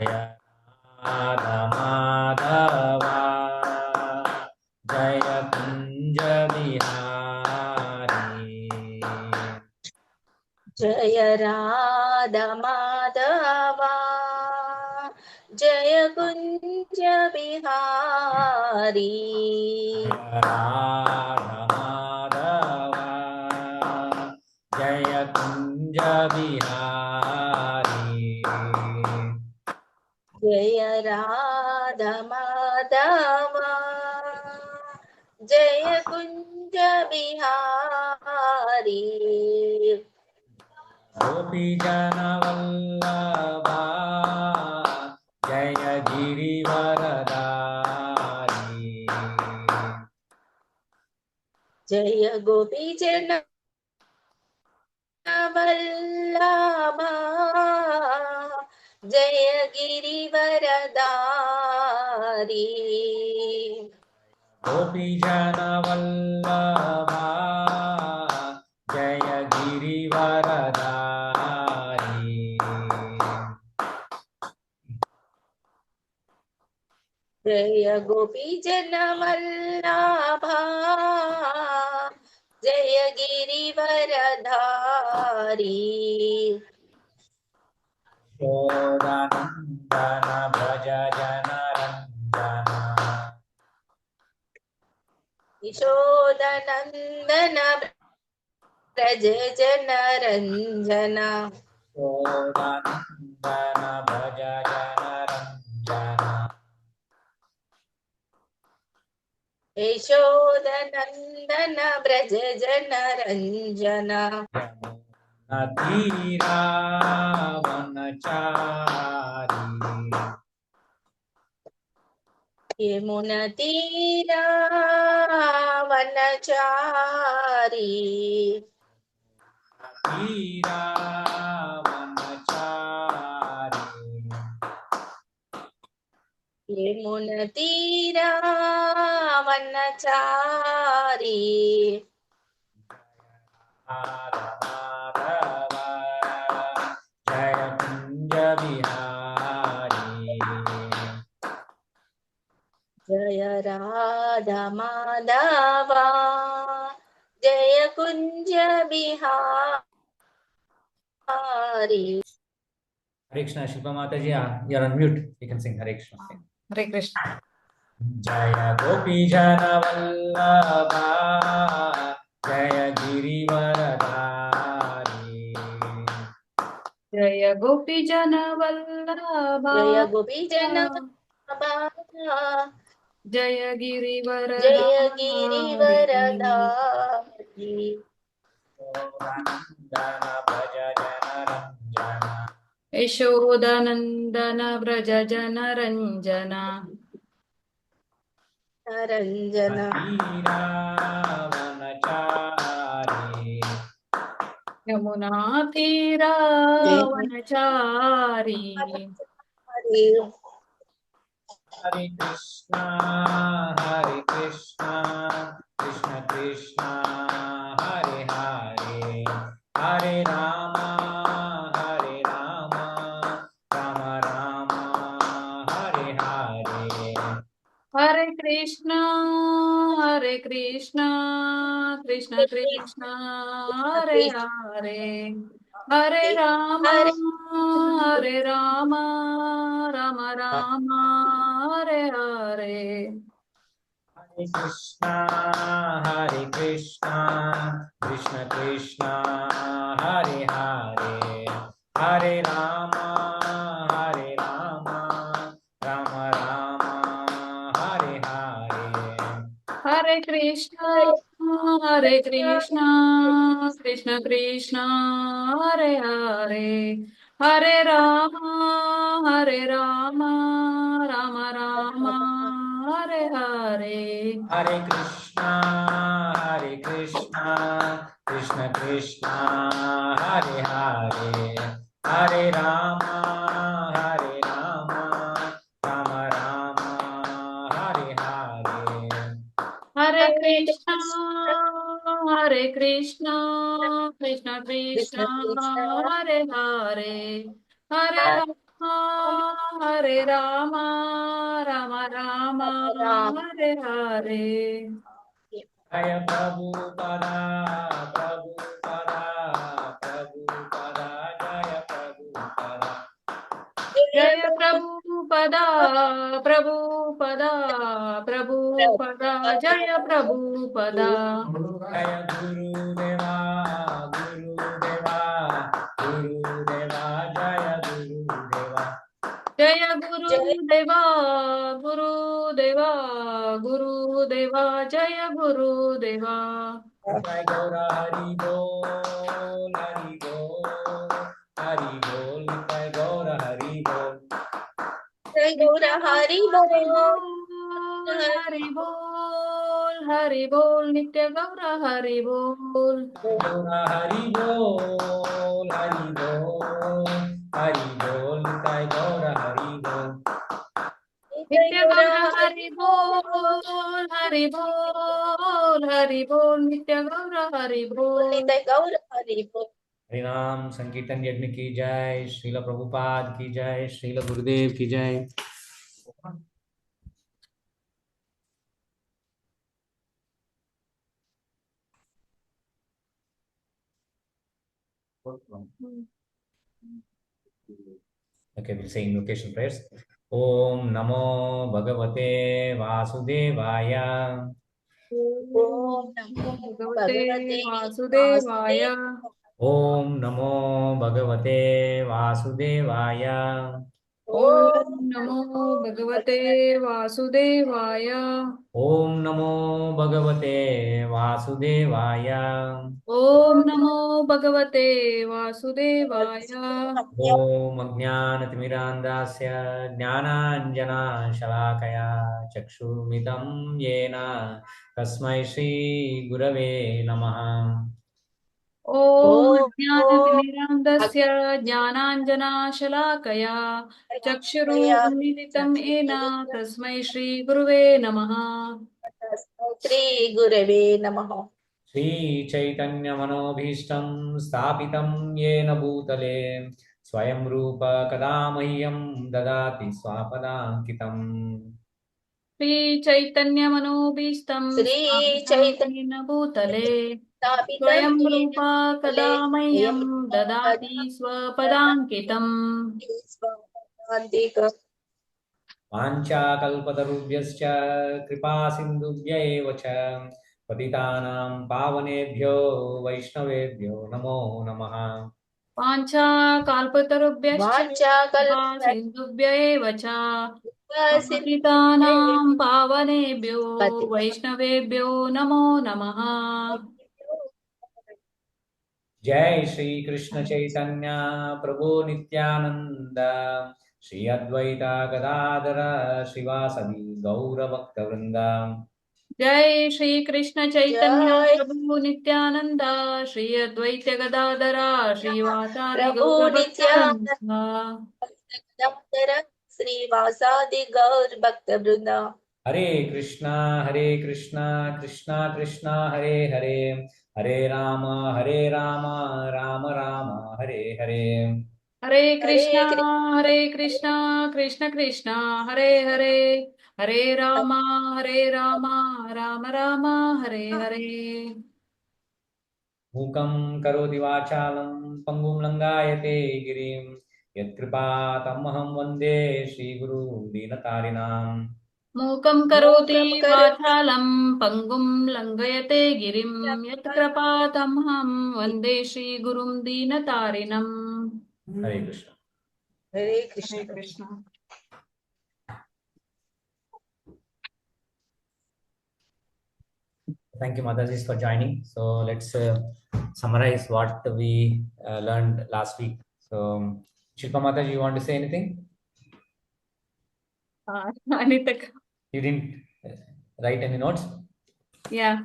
Radha Madhava Jaya Kunja Bihari Jaya Radha Madhava Jaya Kunja Bihari Radha Madhava Jaya Kunja Bihari Jaya Radha Madhava Jaya Kunja Bihari Gopi Jana Vallabha Jaya Girivaradari Jaya Gopi Jana Vallabha Jaya Girivaradari Gopi Jana Vallabha Jaya Girivaradari Jaya Gopi Jana Vallabha Jaya Girivaradari Raghunandana Braja Jana Ranjana Yashodanandana Braja Jana Ranjana Raghunandana Braja Jana Ranjana Yashodanandana Braja Jana Ranjana Natira Vanachari Yamuna Tira Vanachari Natira Vanachari Yamuna Tira Vanachari Radha Madhava Jaya Kunja Bihari Jaya Radha Madhava Jaya Kunja Bihari Hare Krishna, Shilpa Mataji, you're on mute. You can sing Hare Krishna. Sing. Hare Krishna. Jaya Gopi Jana Vallabha Jaya Girivaradari Jaya Gopi Jana Vallabha Jaya Gopi Jana Vallabha Jaya Giri Jaya Varadari Girivaradari Raghunandana Braja Jana Ranjana Yashodanandana Vraja Jana Ranjana Naranjana Natira Vanachari Yamuna Tira Vanachari Hare Krishna, Hare Krishna, Krishna Krishna, Hare Hare, Hare Rama, Hare Rama, Rama Rama, Hare Hare. Hare Krishna, Hare Krishna, Krishna Krishna, Hare Hare, Hare Rama, Hare Rama, Rama Rama, Hare Hare. Hare Krishna, Hare Krishna, Krishna Krishna, Hare Hare, Hare Rama, Hare Rama, Rama Rama, Hare Hare. Hare Krishna, Hare Krishna, Krishna Krishna, Hare Hare, Hare Rama, Hare Rama, Rama Rama, Hare Hare. Hare Krishna, Hare Krishna, Krishna Krishna, Hare Hare, Hare Rama, Hare Rama, Rama Rama, Hare Hare. Hare Krishna, Hare Krishna, Krishna Krishna, Hare Hare, Hare Rama, Hare Rama, Rama Rama, Hare Hare. Jaya Prabhupada, Prabhupada, Prabhupada, Jaya Prabhupada. Jaya Prabhupada, Prabhupada, Prabhupada, Jaya Prabhupada. Jaya Guru Deva, Guru Deva, Guru Deva, Jaya Guru Deva. Jaya Guru Deva, Guru Deva, Guru Deva, Jaya Guru Deva. Jai Gaura Hari Bol, Hari Bol, Hari Bol, Jai Gaura Hari Bol. Jai Gaura Hari Bol. Hari Bol, Hari Bol, Nitya Gaura Hari Bol. Gaura Hari Bol, Hari Bol, Hari Bol, Jai Gaura Hari Bol. Nitya Gaura Hari Bol, Hari Bol, Hari Bol, Nitya Gaura Hari Bol. Jai Gaura Hari Bol. हरिनाम संकीर्तन यज्ञ की जय, श्रील प्रभुपाद की जय, श्रील गुरुदेव की जय. Okay, we'll say invocation prayers. Om Namo Bhagavate Vasudevaya. Om Namo Bhagavate Vasudevaya. Om Namo Bhagavate Vasudevaya. Om Namo Bhagavate Vasudevaya. Om Namo Bhagavate Vasudevaya. Om Namo Bhagavate Vasudevaya. Om Ajnanatimirandasya Jnananjana Shalakaya Chakshurmitam Yena Tasmai Shri Gurave Namaha. Om Ajnanatimirandasya Jnananjana Chakshuru Unmilitam Yena Tasmai Shri Guruve Namaha. Shri Gurave Namaha. Shri Chaitanya Manobhishtam Stapitam Yena Bhutale Swayam Rupa Kadamahyam Dadati Swapadankitam. Shri Chaitanya Manobhishtam Shri Sthapitam Yena Bhutale Swayam Rupa Kadamahyam Dadati Swapadankitam. Vanchakalpatarubhyascha kripa sindhubhya eva cha patitanam pavanebhyo vaishnavebhyo namo namaha. Pancha kalpatarubhyascha sindhubhya eva cha patitanam pavanebhyo vaishnavebhyo namo namaha. Jai Shri Krishna Chaitanya Prabhu Nityananda Shri Advaita Gadadara Shivasadi Gaura Bhakta Vrinda. Jai Shri Krishna Chaitanya Prabhu Nityananda Shri Advaita Gadadara Shri Vasadi Gaura Bhakta Sri Vasadi Gaur Bhakta Vrinda. Hare Krishna Krishna Krishna Hare Hare Hare Rama Rama Rama Hare Hare. Hare Krishna Krishna Krishna Hare Hare Hare Rama Rama Rama Hare Hare. Mukam karoti vachalam pangum langayate girim yatkripatamaham vande Shri Guru Dinatarinam. Mukam karoti vachalam pangum langayate girim yatkrapatamham vande Shri Gurum Dinatarinam. Hare Krishna. Hare Krishna. Hare Krishna. Thank you, Mataji, for joining. So let's summarize what we learned last week. So, Shilpa Mataji, you want to say anything? Anita. You didn't write any notes? Yeah.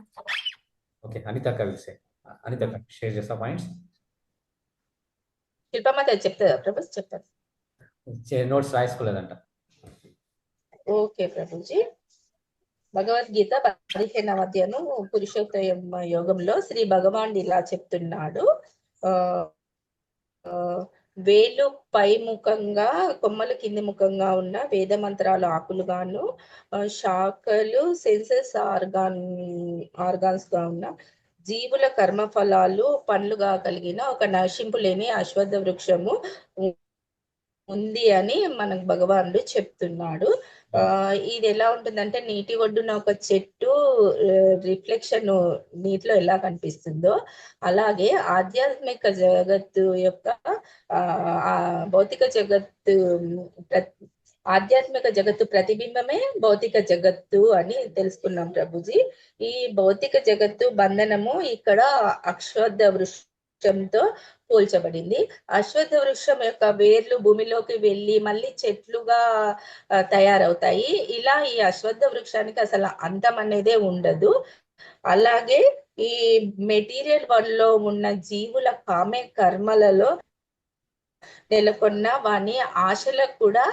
Okay, Anita will say. Anita, share your points. Shilpa Mata చెప్తారా ప్రభు చెప్తారు. Notes రాసుకోలేదంట. Okay Prabhuji. Bhagavad Gita 15వ అధ్యాయం పురుషోత్తమ యోగంలో శ్రీ భగవాన్ ఇలా చెప్తున్నాడు. వేలు పై ముఖంగా, కొమ్మలు కింది ముఖంగా ఉన్న వేద మంత్రాలు ఆకులుగాను, శాఖలు సెన్సెస్ ఆర్గాన్స్ గా ఉన్న జీవుల కర్మఫలాలు పండ్లుగా కలిగిన ఒక నశింపు లేని అశ్వత్థ వృక్షము ఉంది అని మనకు భగవానుడు చెప్తున్నాడు. ఇది ఎలా ఉంటుందంటే నీటి ఒడ్డున ఒక చెట్టు రిఫ్లెక్షన్ నీటిలో ఎలా కనిపిస్తుందో అలాగే ఆధ్యాత్మిక జగత్తు యొక్క భౌతిక జగత్తు ఆధ్యాత్మిక జగత్తు ప్రతిబింబమే భౌతిక జగత్తు అని తెలుసుకున్నాం ప్రభుజీ. ఈ భౌతిక జగత్తు బంధనము ఇక్కడ అశ్వత్థ వృక్షంతో పోల్చబడింది. అశ్వత్థ వృక్షం యొక్క వేర్లు భూమిలోకి వెళ్ళి మళ్ళీ చెట్లుగా తయారవుతాయి. ఇలా ఈ అశ్వత్థ వృక్షానికి అసలు అంతం అనేదే ఉండదు. అలాగే ఈ మెటీరియల్ వరల్డ్ లో ఉన్న జీవుల కామే కర్మలలో నెలకొన్న వాని ఆశలకు కూడా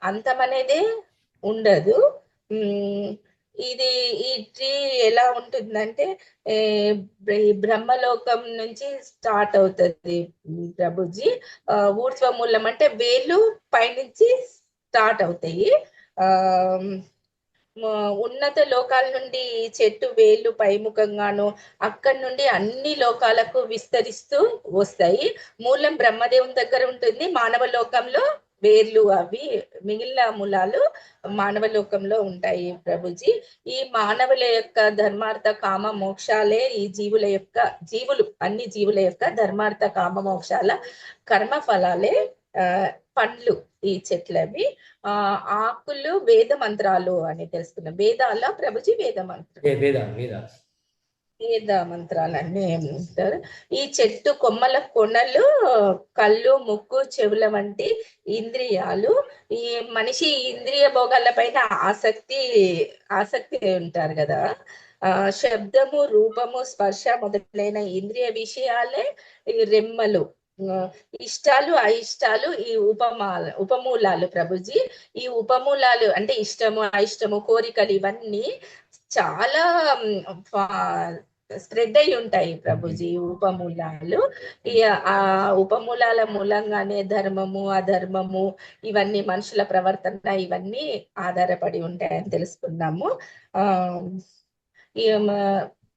అంతం అనేదే ఉండదు. ఇది ఈ ట్రీ ఎలా ఉంటుందంటే బ్రహ్మలోకం నుంచి స్టార్ట్ అవుతుంది ప్రభుజీ. ఊర్ధ్వమూలం అంటే వేళ్ళు పైనుంచి స్టార్ట్ అవుతాయి. ఉన్నత లోకాల నుండి చెట్టు వేళ్ళు పైముఖంగాను అక్కడి నుండి అన్ని లోకాలకు విస్తరిస్తూ వస్తాయి. మూలం బ్రహ్మదేవుని దగ్గర ఉంటుంది. మానవ లోకంలో వేర్లు అవి మిగిలిన మూలాలు మానవ లోకంలో ఉంటాయి ప్రభుజీ. ఈ మానవుల యొక్క ధర్మార్థ కామ మోక్షాలే ఈ అన్ని జీవుల యొక్క ధర్మార్థ కామ మోక్షాల కర్మ ఫలాలే పండ్లు ఈ చెట్లవి. ఆకులు వేద మంత్రాలు అని తెలుసుకున్నాం. వేదాల ప్రభుజీ వేద మంత్రాలు అన్నీ ఏమంటారు. ఈ చెట్టు కొమ్మల కొనలు కళ్ళు, ముక్కు, చెవుల వంటి ఇంద్రియాలు. ఈ మనిషి ఇంద్రియ భోగాల పైన ఆసక్తి ఉంటారు కదా. శబ్దము, రూపము, స్పర్శ మొదలైన ఇంద్రియ విషయాలే ఈ రెమ్మలు. ఇష్టాలు, అయిష్టాలు ఈ ఉపమూలాలు ప్రభుజీ. ఈ ఉపమూలాలు అంటే ఇష్టము, అయిష్టము, కోరికలు ఇవన్నీ చాలా స్ప్రెడ్ అయి ఉంటాయి ప్రభుజీ ఉపమూలాలు. ఆ ఉపమూలాల మూలంగానే ధర్మము, అధర్మము ఇవన్నీ మనుషుల ప్రవర్తన ఇవన్నీ ఆధారపడి ఉంటాయని తెలుసుకున్నాము.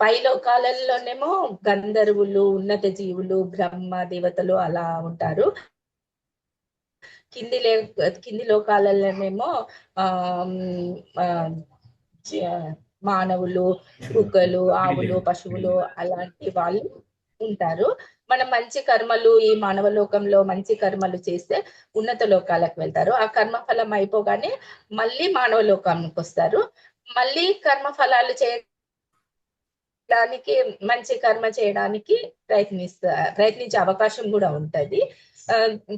పై లోకాలలోనేమో గంధర్వులు, ఉన్నత జీవులు, బ్రహ్మ దేవతలు అలా ఉంటారు. కింది లోకాలలోనేమో మానవులు, కుక్కలు, ఆవులు, పశువులు అలాంటి వాళ్ళు ఉంటారు. మనం మంచి కర్మలు ఈ మానవ లోకంలో మంచి కర్మలు చేస్తే ఉన్నత లోకాలకు వెళ్తారు. ఆ కర్మ ఫలం అయిపోగానే మళ్ళీ మానవ లోకానికి వస్తారు. మళ్ళీ కర్మ ఫలాలు చేయడానికి మంచి కర్మ చేయడానికి ప్రయత్నించే అవకాశం కూడా ఉంటది.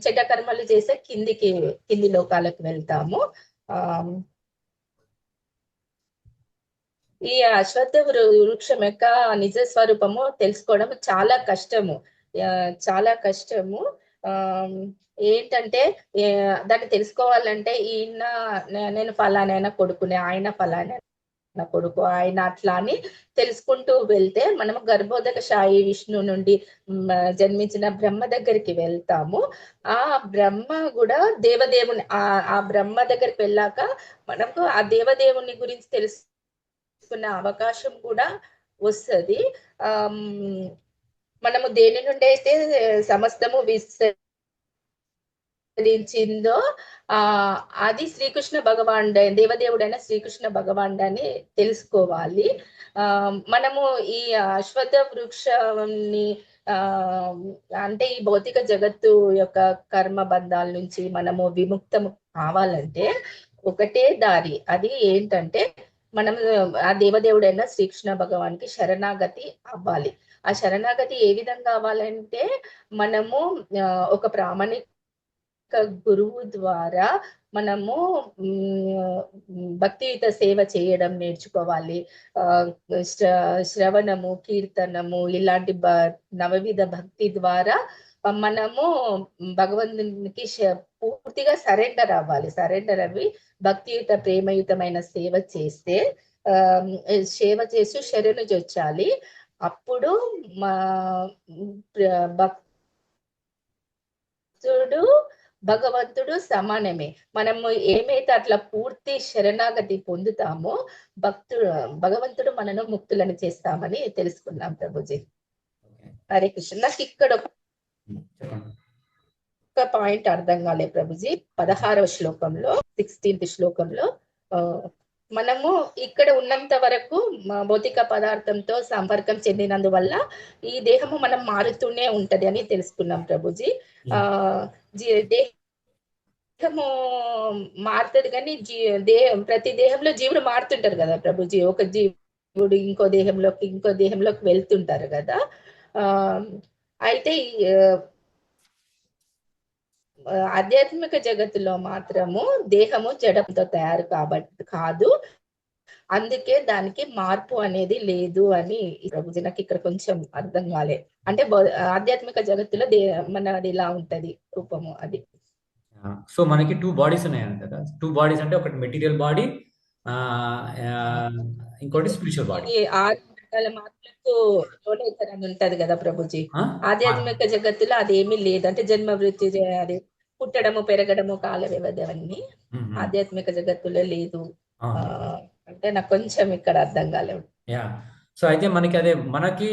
చెడ్డ కర్మలు చేస్తే కింది లోకాలకు వెళ్తాము. ఈ అశ్వత్థ వృక్షం యొక్క నిజ స్వరూపము తెలుసుకోవడం చాలా కష్టము. ఏంటంటే దాన్ని తెలుసుకోవాలంటే నేను ఫలానైనా కొడుకునే, ఆయన ఫలానా కొడుకు, ఆయన అట్లా అని తెలుసుకుంటూ వెళ్తే మనము గర్భోదక శాయి విష్ణు నుండి జన్మించిన బ్రహ్మ దగ్గరికి వెళ్తాము. ఆ బ్రహ్మ కూడా దేవదేవుని ఆ బ్రహ్మ దగ్గరికి వెళ్ళాక మనకు ఆ దేవదేవుని గురించి తెలుసుకునే అవకాశం కూడా వస్తుంది. మనము దేని నుండి అయితే సమస్తము విస్తరించిందో అది శ్రీకృష్ణ భగవానుడు, దేవదేవుడైన శ్రీకృష్ణ భగవానుడు అని తెలుసుకోవాలి. మనము ఈ అశ్వత్థ వృక్షాన్ని అంటే ఈ భౌతిక జగత్తు యొక్క కర్మ బంధాల నుంచి మనము విముక్తం కావాలంటే ఒకటే దారి. అది ఏంటంటే మనం ఆ దేవదేవుడైన శ్రీకృష్ణ భగవానికి శరణాగతి అవ్వాలి. ఆ శరణాగతి ఏ విధంగా అవ్వాలంటే మనము ఒక ప్రామాణిక గురువు ద్వారా మనము భక్తియుత సేవ చేయడం నేర్చుకోవాలి. శ్రవణము, కీర్తనము ఇలాంటి నవవిధ భక్తి ద్వారా మనము భగవంతునికి పూర్తిగా సరెండర్ అవ్వాలి. సరెండర్ అవి భక్తియుత ప్రేమయుతమైన సేవ చేస్తే సేవ చేసి శరణు జొచ్చాలి. అప్పుడు భక్తుడు భగవంతుడు సమానమే. మనము ఏమైతే అట్లా పూర్తి శరణాగతి పొందుతామో భగవంతుడు మనను ముక్తులను చేస్తామని తెలుసుకున్నాం ప్రభుజీ. హరే కృష్ణ. నాకు ఇక్కడ ఒక పాయింట్ అర్థం కాలే ప్రభుజీ. 16వ శ్లోకంలో 16th శ్లోకంలో మనము ఇక్కడ ఉన్నంత వరకు భౌతిక పదార్థంతో సంపర్కం చెందినందువల్ల ఈ దేహము మనం మారుతూనే ఉంటది అని తెలుసుకున్నాం ప్రభుజీ. దేహము మారుతుంది కానీ ప్రతి దేహంలో జీవుడు మారుతుంటారు కదా ప్రభుజీ. ఒక జీవుడు ఇంకో దేహంలోకి వెళ్తుంటారు కదా. అయితే ఆధ్యాత్మిక జగత్తులో మాత్రము దేహము జడంతో తయారు కాదు, అందుకే దానికి మార్పు అనేది లేదు అని ప్రభుజీ నాకు ఇక్కడ కొంచెం అర్థం కాలే. అంటే ఆధ్యాత్మిక జగత్తులో మనది ఇలా ఉంటది రూపము అది. సో మనకి 2 బాడీస్ ఉన్నాయంట కదా. 2 బాడీస్ అంటే ఒకటి మెటీరియల్ బాడీ, ఇంకోటి స్పిరిచువల్ బాడీ. 6 రకాల మార్పులకు లోనైతారని ఉంటది కదా ప్రభుజీ. ఆధ్యాత్మిక జగత్తులో అదేమీ లేదు. అంటే జన్మ వృత్తి, అది పుట్టడము పెరగడము కాల వ్యవధి అవన్నీ ఆధ్యాత్మిక జగత్తులో లేదు అంటే నాకు కొంచెం ఇక్కడ అర్థం కాలేదు. సో అయితే మనకి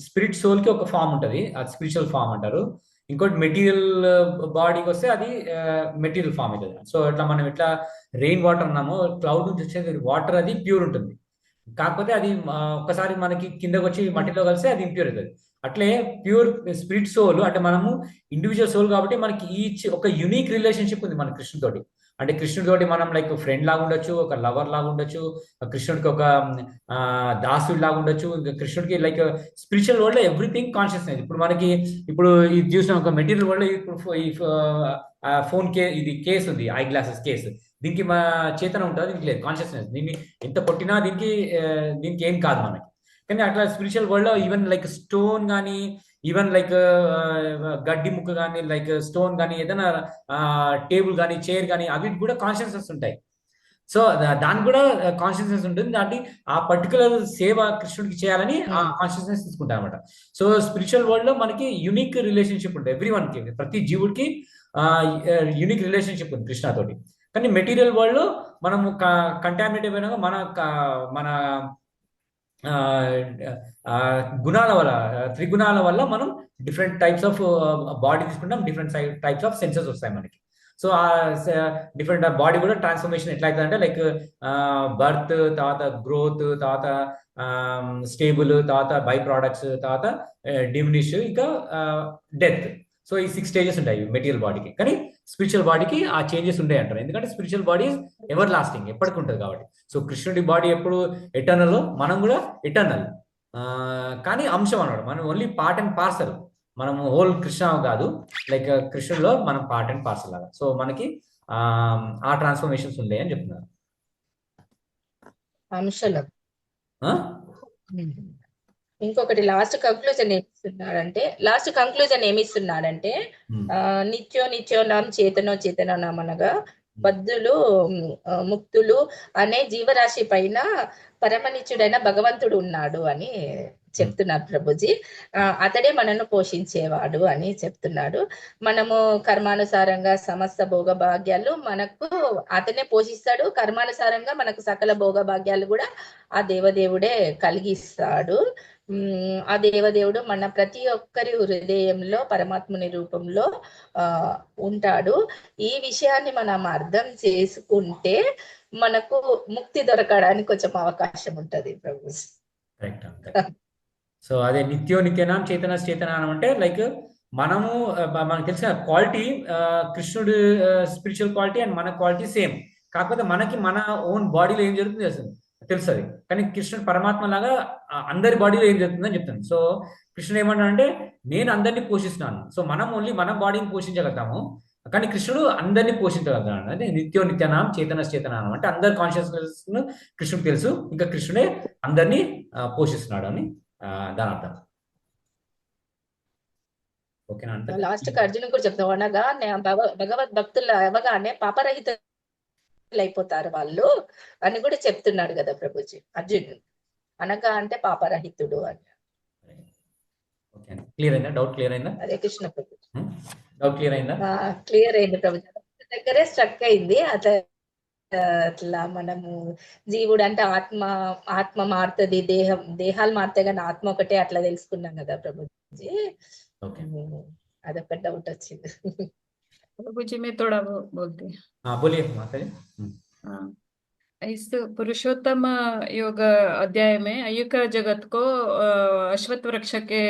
స్పిరిట్ సోల్ కి ఒక ఫామ్ ఉంటది, అది స్పిరిచువల్ ఫామ్ అంటారు. ఇంకోటి మెటీరియల్ బాడీకి వస్తే అది మెటీరియల్ ఫామ్ అవుతుంది. సో ఇట్లా మనం ఇట్లా రెయిన్ వాటర్ అన్నాము, క్లౌడ్ నుంచి వచ్చేది వాటర్ అది ప్యూర్ ఉంటుంది. కాకపోతే అది ఒక్కసారి మనకి కిందకు వచ్చి మట్టిలో కలిస్తే అది ఇంప్యూర్ అవుతుంది. అట్లే ప్యూర్ స్పిరిట్ సోల్ అంటే మనము ఇండివిజువల్ సోల్ కాబట్టి మనకి ఈచ్ ఒక యూనిక్ రిలేషన్షిప్ ఉంది మన కృష్ణుతోటి. అంటే కృష్ణుడితోటి మనం లైక్ ఫ్రెండ్ లాగా ఉండొచ్చు, ఒక లవర్ లాగా ఉండొచ్చు, కృష్ణుడికి ఒక దాసుడు లాగా ఉండొచ్చు. కృష్ణుడికి లైక్ స్పిరిచువల్ వరల్డ్ లో ఎవ్రీథింగ్ కాన్షియస్నెస్. ఇప్పుడు ఇది చూసిన ఒక మెటీరియల్ వరల్డ్ లో ఈ ఫోన్ ఇది కేసు ఉంది, ఐ గ్లాసెస్ కేసు, దీనికి మా చేతన ఉంటుంది, దీనికి లేదు కాన్షియస్నెస్. దీన్ని ఎంత కొట్టినా దీనికి ఏం కాదు మనకి. కానీ అట్లా స్పిరిచువల్ వరల్డ్ లో ఈవెన్ లైక్ స్టోన్ కానీ, ఈవెన్ లైక్ గడ్డి ముక్క కానీ, లైక్ స్టోన్ కానీ, ఏదైనా టేబుల్ కానీ, చైర్ కానీ, అవి కూడా కాన్షియస్నెస్ ఉంటాయి. సో దానికి కూడా కాన్షియస్నెస్ ఉంటుంది. దాన్ని ఆ పర్టికులర్ సేవ కృష్ణుడికి చేయాలని ఆ కాన్షియస్నెస్ తీసుకుంటాం అనమాట. సో స్పిరిచువల్ వరల్డ్ లో మనకి యూనిక్ రిలేషన్షిప్ ఉంటుంది. ఎవ్రీ వన్ కి, ప్రతి జీవుడికి యూనిక్ రిలేషన్షిప్ ఉంది కృష్ణతోటి. కానీ మెటీరియల్ వరల్డ్ లో మనము కంటామినేట్ అయిపోయినాక మన గుణాల వల్ల, త్రిగుణాల వల్ల మనం డిఫరెంట్ టైప్స్ ఆఫ్ బాడీ తీసుకుంటాం, డిఫరెంట్ టైప్స్ ఆఫ్ సెన్సెస్ వస్తాయి మనకి. సో ఆ డిఫరెంట్ బాడీ కూడా ట్రాన్స్ఫర్మేషన్ ఎట్లా అవుతుంది అంటే లైక్ బర్త్, తర్వాత గ్రోత్, తర్వాత స్టేబుల్, తర్వాత బై ప్రోడక్ట్స్, తర్వాత డిమినిష్, ఇంకా డెత్. సో ఈ 6 స్టేజెస్ ఉంటాయి మెటీరియల్ బాడీకి. కానీ స్పిరిచువల్ బాడీకి ఆ చేంజెస్ ఉంటాయి అంటారు. ఎందుకంటే స్పిరిచువల్ బాడీ ఎవర్ లాస్టింగ్, ఎప్పటికి ఉంటుంది కాబట్టి. సో కృష్ణుడి బాడీ ఎప్పుడు ఎటర్నల్, మనం కూడా ఎటర్నల్, కానీ అంశం అన్నాడు. మనం ఓన్లీ పార్ట్ అండ్ పార్సల్, మనం హోల్ కృష్ణ కాదు. లైక్ కృష్ణుడిలో మనం పార్ట్ అండ్ పార్సల్ లాగా. సో మనకి ఆ ట్రాన్స్ఫర్మేషన్స్ ఉన్నాయి అని చెప్తున్నారు. అంశాలు ఇంకొకటి లాస్ట్ కంక్లూజన్ ఏమిస్తున్నాడంటే నిత్యో నాం చేతనో నాం అనగా బద్ధులు ముక్తులు అనే జీవరాశి పైన పరమనిత్యుడైన భగవంతుడు ఉన్నాడు అని చెప్తున్నారు ప్రభుజీ. అతడే మనను పోషించేవాడు అని చెప్తున్నాడు. మనము కర్మానుసారంగా సమస్త భోగ భాగ్యాలు మనకు అతనే పోషిస్తాడు. కర్మానుసారంగా మనకు సకల భోగ భాగ్యాలు కూడా ఆ దేవదేవుడే కలిగిస్తాడు. ఆ దేవదేవుడు మన ప్రతి ఒక్కరి హృదయంలో పరమాత్ముని రూపంలో ఉంటాడు. ఈ విషయాన్ని మనం అర్థం చేసుకుంటే మనకు ముక్తి దొరకడానికి కొంచెం అవకాశం ఉంటది ప్రభు. సో అదే నిత్యనాం చేతనాం అంటే లైక్ మనకు తెలిసిన క్వాలిటీ, కృష్ణుడు స్పిరిచువల్ క్వాలిటీ అండ్ మన క్వాలిటీ సేమ్. కాకపోతే మనకి మన ఓన్ బాడీలో ఏం జరుగుతుంది తెలుస్తుంది. కానీ కృష్ణుడు పరమాత్మ లాగా అందరి బాడీలో ఏం జరుగుతుందని చెప్తాను. సో కృష్ణుడు ఏమంటాడంటే నేను అందరినీ పోషిస్తున్నాను. సో మనం ఓన్లీ మన బాడీని పోషించగలుగుతాము, కానీ కృష్ణుడు అందరినీ పోషించగలుగుతాడు. అంటే నిత్యనాం చేతనాం అంటే అందరి కాన్షియస్నెస్ కృష్ణుడికి తెలుసు, ఇంకా కృష్ణుడే అందరినీ పోషిస్తున్నాడు అని దాని అర్థం. ఓకేనా? అంటే లాస్ట్ కి అర్జున్ కూడా చెప్తాం, అనగా భగవద్ భక్తులు అవగానే పాపరహిత అయిపోతారు వాళ్ళు అని కూడా చెప్తున్నాడు కదా ప్రభుజీ. అర్జునుడు అనగా అంటే పాపరహితుడు అని. క్లియర్ అయిందా? డౌట్ క్లియర్ అయిందా? హరే కృష్ణ ప్రభుజీ. డౌట్ క్లియర్ అయిందా? క్లియర్ అయింది ప్రభుజీ. దగ్గరే స్ట్రక్ అయింది. అట్లా మనము జీవుడు అంటే ఆత్మ మారుతుంది, దేహాలు మారుతాయి కానీ ఆత్మ ఒకటే అట్లా తెలుసుకున్నాం కదా ప్రభుజీ. ఓకే, అదొక డౌట్ వచ్చింది. प्रभु जी मैं थोड़ा बोलती हूँ। బోలియే మాతాజీ. हाँ, इस पुरुषोत्तम योग अध्याय में अयुक जगत को अश्वत्थ वृक्ष के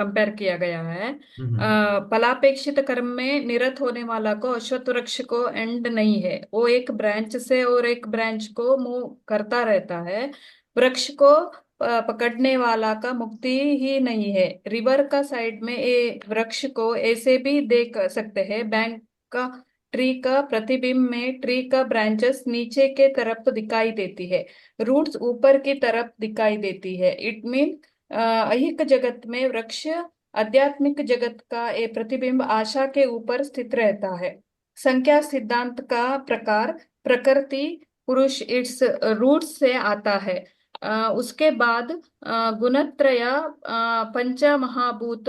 कंपेयर किया गया है। फलापेक्षित कर्म में निरत होने वाला को अश्वत्थ वृक्ष को एंड नहीं है, वो एक ब्रांच से और एक ब्रांच को मूव करता रहता है। वृक्ष को पकड़ने वाला का मुक्ति ही नहीं है। रिवर का साइड में ये वृक्ष को ऐसे भी देख सकते हैं, बैंक का ट्री का प्रतिबिंब में ट्री का ब्रांचेस नीचे के तरफ दिखाई देती है, रूट्स ऊपर की तरफ दिखाई देती है। इट मीन ऐहिक जगत में वृक्ष आध्यात्मिक जगत का ये प्रतिबिंब आशा के ऊपर स्थित रहता है। संख्या सिद्धांत का प्रकार प्रकृति पुरुष इट्स रूट से आता है। उसके बाद गुणत्रय पंच महाभूत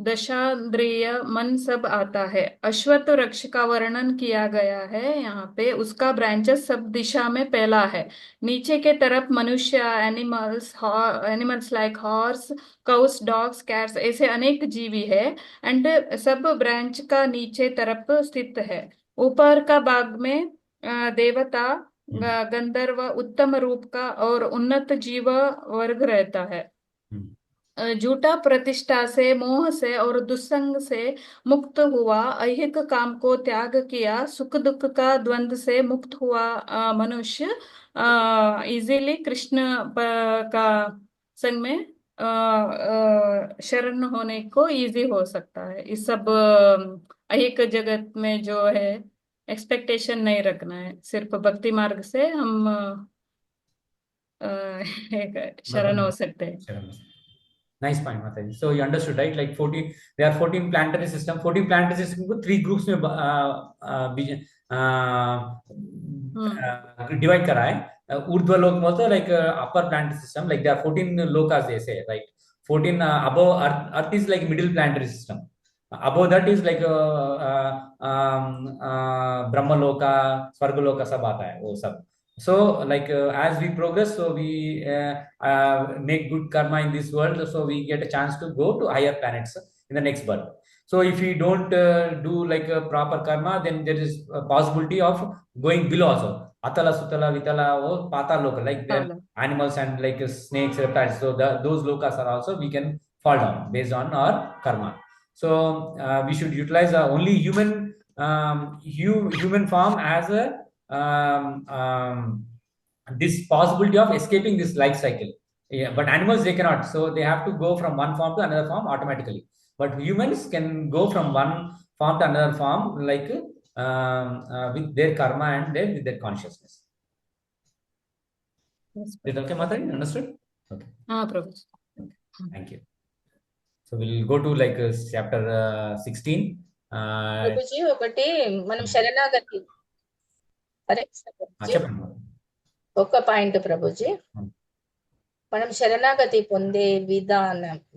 दशांद्रिय मन सब आता है। अश्वत्थ वृक्ष का वर्णन किया गया है यहाँ पे, उसका ब्रांचेस सब दिशा में फैला है। नीचे के तरफ मनुष्य, animals like horse, cows, dogs, cats ऐसे अनेक जीवी है एंड सब ब्रांच का नीचे तरफ स्थित है। ऊपर का भाग में देवता, गंधर्व, उत्तम रूप का और उन्नत जीव वर्ग रहता है। झूठा प्रतिष्ठा से, मोह से और दुस्संग से मुक्त हुआ, ऐहिक काम को त्याग किया, सुख दुख का द्वंद्व से मुक्त हुआ मनुष्य इजीली कृष्ण का संग में शरण होने को इजी हो सकता है। इस सब ऐहिक जगत में जो है एक्सपेक्टेशन नहीं रखना है, सिर्फ भक्ति मार्ग से हम शरण हो सकते हैं। Nice point, Mataji. So you understood, right? Like there are 14 planetary system. 14 planetary system को 3 groups में divide करा है. ऊर्ध्व लोक मतलब like upper planetary system. Like there are 14 lokas they say, right? 14 above Earth is like middle planetary system. Above that is like Brahma Loka, Swarga Loka सब आता है वो सब. So like as we progress, so we make good karma in this world, so we get a chance to go to higher planets in the next birth. So if we don't do like a proper karma, then there is a possibility of going below also. Atala, Sutala, Vitala, or Pata Loka, like there animals and like snakes, reptiles. So those lokas are also we can fall down based on our karma. So we should utilize only human form as a this possibility of escaping this life cycle. Yeah, but animals they cannot, so they have to go from one form to another form automatically. But humans can go from one form to another form, like with their karma and with their consciousness. Yes, is it okay, Mataji? Understood? Okay. Prabhu. Okay. Thank you. So we'll go to like chapter 16. Prabhuji ఒకటి మనం శరణాగతి ఒక point Prabhuji, మనం శరణాగతి పొందే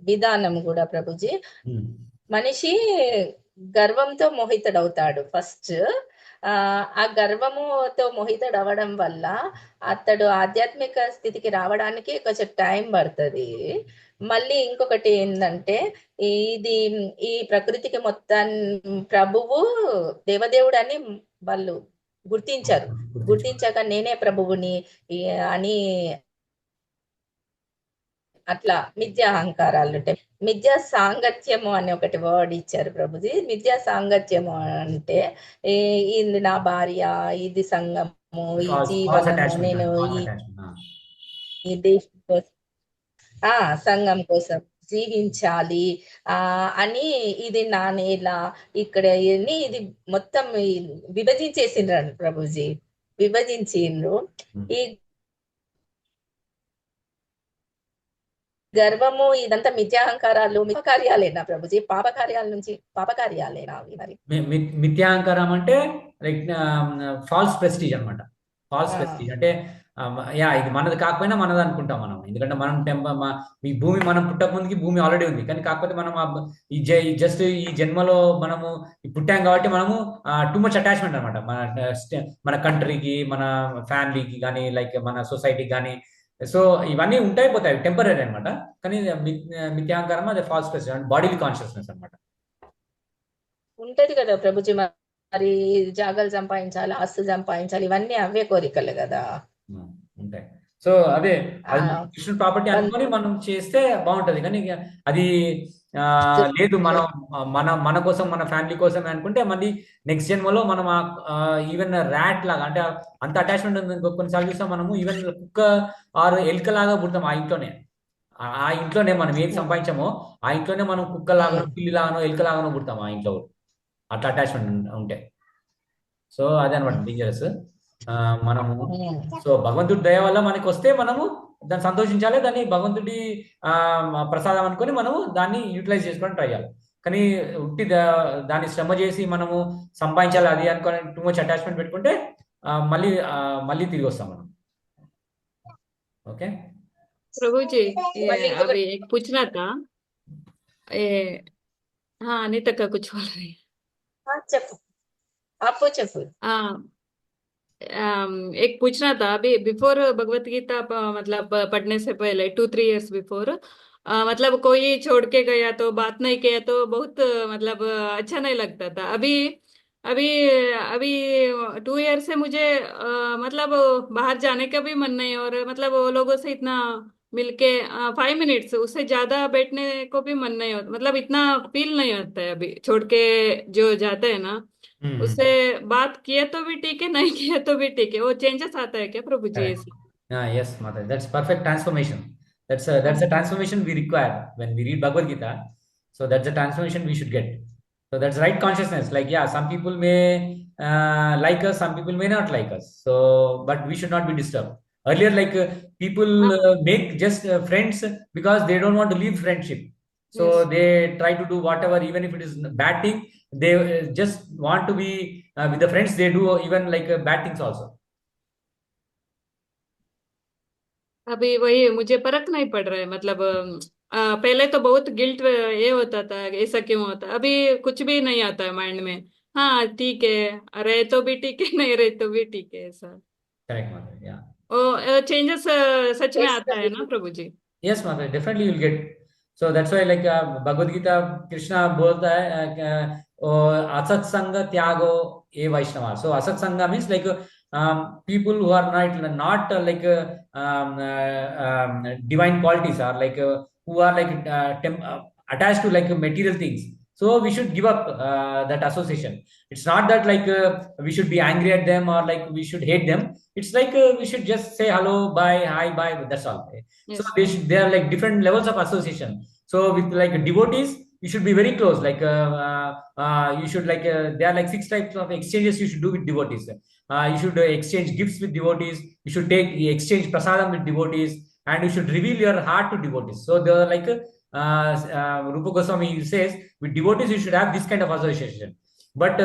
విధానం కూడా ప్రభుజీ, మనిషి గర్వంతో మోహితుడవుతాడు ఫస్ట్. ఆ గర్వముతో మోహితుడవడం వల్ల అతడు ఆధ్యాత్మిక స్థితికి రావడానికి కొంచెం టైం పడుతుంది. మళ్ళీ ఇంకొకటి ఏంటంటే ఈ ప్రకృతికి మొత్తం ప్రభువు దేవదేవుడు అని వాళ్ళు గుర్తించాక నేనే ప్రభువుని అని అట్లా మిథ్యా అహంకారాలు ఉంటాయి. మిథ్యా సాంగత్యము అని ఒకటి వర్డ్ ఇచ్చారు ప్రభుజీ. మిథ్యా సాంగత్యము అంటే ఇది నా భార్య, ఇది సంఘము, ఈ జీవనము, నేను ఈ దేశం కోసం సంఘం కోసం జీవించాలి అని, ఇది నా నేల ఇక్కడ ఇది మొత్తం విభజించేసిండ్రు ప్రభుజీ, విభజించిండ్రు. ఈ గర్వము ఇదంతా మిథ్యాహంకారాలు కార్యాలేనా ప్రభుజీ? పాపకార్యాల నుంచి పాపకార్యాలేనా అవి? మరి మిథ్యాహంకారం అంటే లైక్ ఫాల్స్ ప్రెస్టీజ్ అనమాట. ఫాల్స్ ప్రెస్టీజ్ అంటే యా ఇది మనది కాకపోయినా మనది అనుకుంటాం మనం. ఎందుకంటే మనం ఈ భూమి మనం పుట్టక ముందుకి భూమి ఆల్రెడీ ఉంది. కానీ కాకపోతే మనం జస్ట్ ఈ జన్మలో మనము పుట్టాం కాబట్టి మనము టూ మచ్ అటాచ్మెంట్ అనమాట మన కంట్రీకి, మన ఫ్యామిలీకి కానీ, లైక్ మన సొసైటీకి కానీ. సో ఇవన్నీ ఉంటాయి పోతాయి, టెంపరీ అనమాట. కానీ మిథ్యాంకారం అది ఫాల్స్ ప్రెసిడెంట్ బాడీలీ కాన్షియస్నెస్ అనమాట. ఉంటది కదా ప్రభుజీ, మరి జాగాలు సంపాదించాలి, ఆస్తులు సంపాదించాలి, ఇవన్నీ అవే కోరికలు కదా. ఉంటాయి. సో అదే అది కృష్ణుడు ప్రాపర్టీ అనుకొని మనం చేస్తే బాగుంటది. కానీ అది లేదు మనం మన కోసం, మన ఫ్యామిలీ కోసం అనుకుంటే మళ్ళీ నెక్స్ట్ జన్మలో మనం ఈవెన్ ర్యాట్ లాగా, అంటే అంత అటాచ్మెంట్ ఉంది. కొన్నిసార్లు చూస్తాం మనము ఈవెన్ కుక్క ఆర్ ఎలుక లాగా పుడతాం ఆ ఇంట్లోనే. ఆ ఇంట్లోనే మనం ఏది సంపాదించామో ఆ ఇంట్లోనే మనం కుక్క లాగానో, పిల్లి లాగానో, ఎలుక లాగానో పుడతాం ఆ ఇంట్లో, అట్లా అటాచ్మెంట్ ఉంటే. సో అదే అనమాట డేంజరస్. మనము సో భగవంతుడి దయ వల్ల మనకి వస్తే మనము దాన్ని సంతోషించాలి, దాన్ని భగవంతుడి ప్రసాదం అనుకొని మనము దాన్ని యూటిలైజ్ చేసుకొని ట్రై చేయాలి. కానీ ఉట్టి దాన్ని శ్రమ చేసి మనము సంపాదించాలి అది అనుకొని టూ మచ్ అటాచ్మెంట్ పెట్టుకుంటే మళ్ళీ తిరిగి వస్తాం మనం. ओके प्रभु जी, మళ్ళీ ఇంకొక अभी एक पूछना था। ये हाँ, अनीता का कुछ बोल रही है। చెప్పు, అప్పు చెప్పు. हाँ, एक पूछना था। अभी बिफोर भगवत गीता मतलब पढ़ने से पहले 2-3 इयर्स बिफोर, मतलब कोई छोड़ के गया तो बात नहीं किया तो बहुत मतलब अच्छा नहीं लगता था। अभी अभी अभी 2 ईयर से मुझे मतलब बाहर जाने का भी मन नहीं, और मतलब वो लोगों से इतना मिलके 5 मिनट्स उससे ज्यादा बैठने को भी मन नहीं होता, मतलब इतना फील नहीं होता है अभी छोड़ के जो जाते हैं ना। उससे बात किए तो भी ठीक है, नहीं किए तो भी ठीक है। वो चेंजेस आता है क्या प्रभु जी Correct. ऐसे? Yes, Mother. That's perfect transformation. That's a transformation we require when we read Bhagavad Gita. So that's the transformation we should get. So that's right consciousness. Like yeah, some people may like us, some people may not like us. So but we should not be disturbed. Earlier, like people make just friends because they don't want to leave friendship. So Yes. they try to do whatever, even if it is bad thing. They just want to be with the friends. They do even like bad things also. अभी वही मुझे फर्क नहीं पड़ रहा है, मतलब पहले तो बहुत गिल्ट ये होता था, ऐसा क्यों होता। अभी कुछ भी नहीं आता है माइंड में। हाँ ठीक है, रहे तो भी ठीक है, नहीं रहे तो भी ठीक है, ऐसा। Correct, Mother. Yeah. ओ चेंजेस सच में Yes, आता है ना ప్రభుజీ. प्रभु जी? Yes, Mother, definitely you'll get. So that's why, like Bhagavad Gita, Krishna बोलता है असत संग त्यागो ए Vaishnava. So asat sanga means like people who are not like divine qualities, or like who are like attached to like material things. So we should give up that association. It's not that like we should be angry at them or like we should hate them. It's like we should just say hello, bye, hi, bye. That's all. Yes. So they are like different levels of association. So with like devotees, you should be very close. Like you should like there are like 6 types of exchanges you should do with devotees. You should exchange gifts with devotees. You should exchange prasadam with devotees, and you should reveal your heart to devotees. So they are like Rupa Goswami says, with devotees you should have this kind of association. But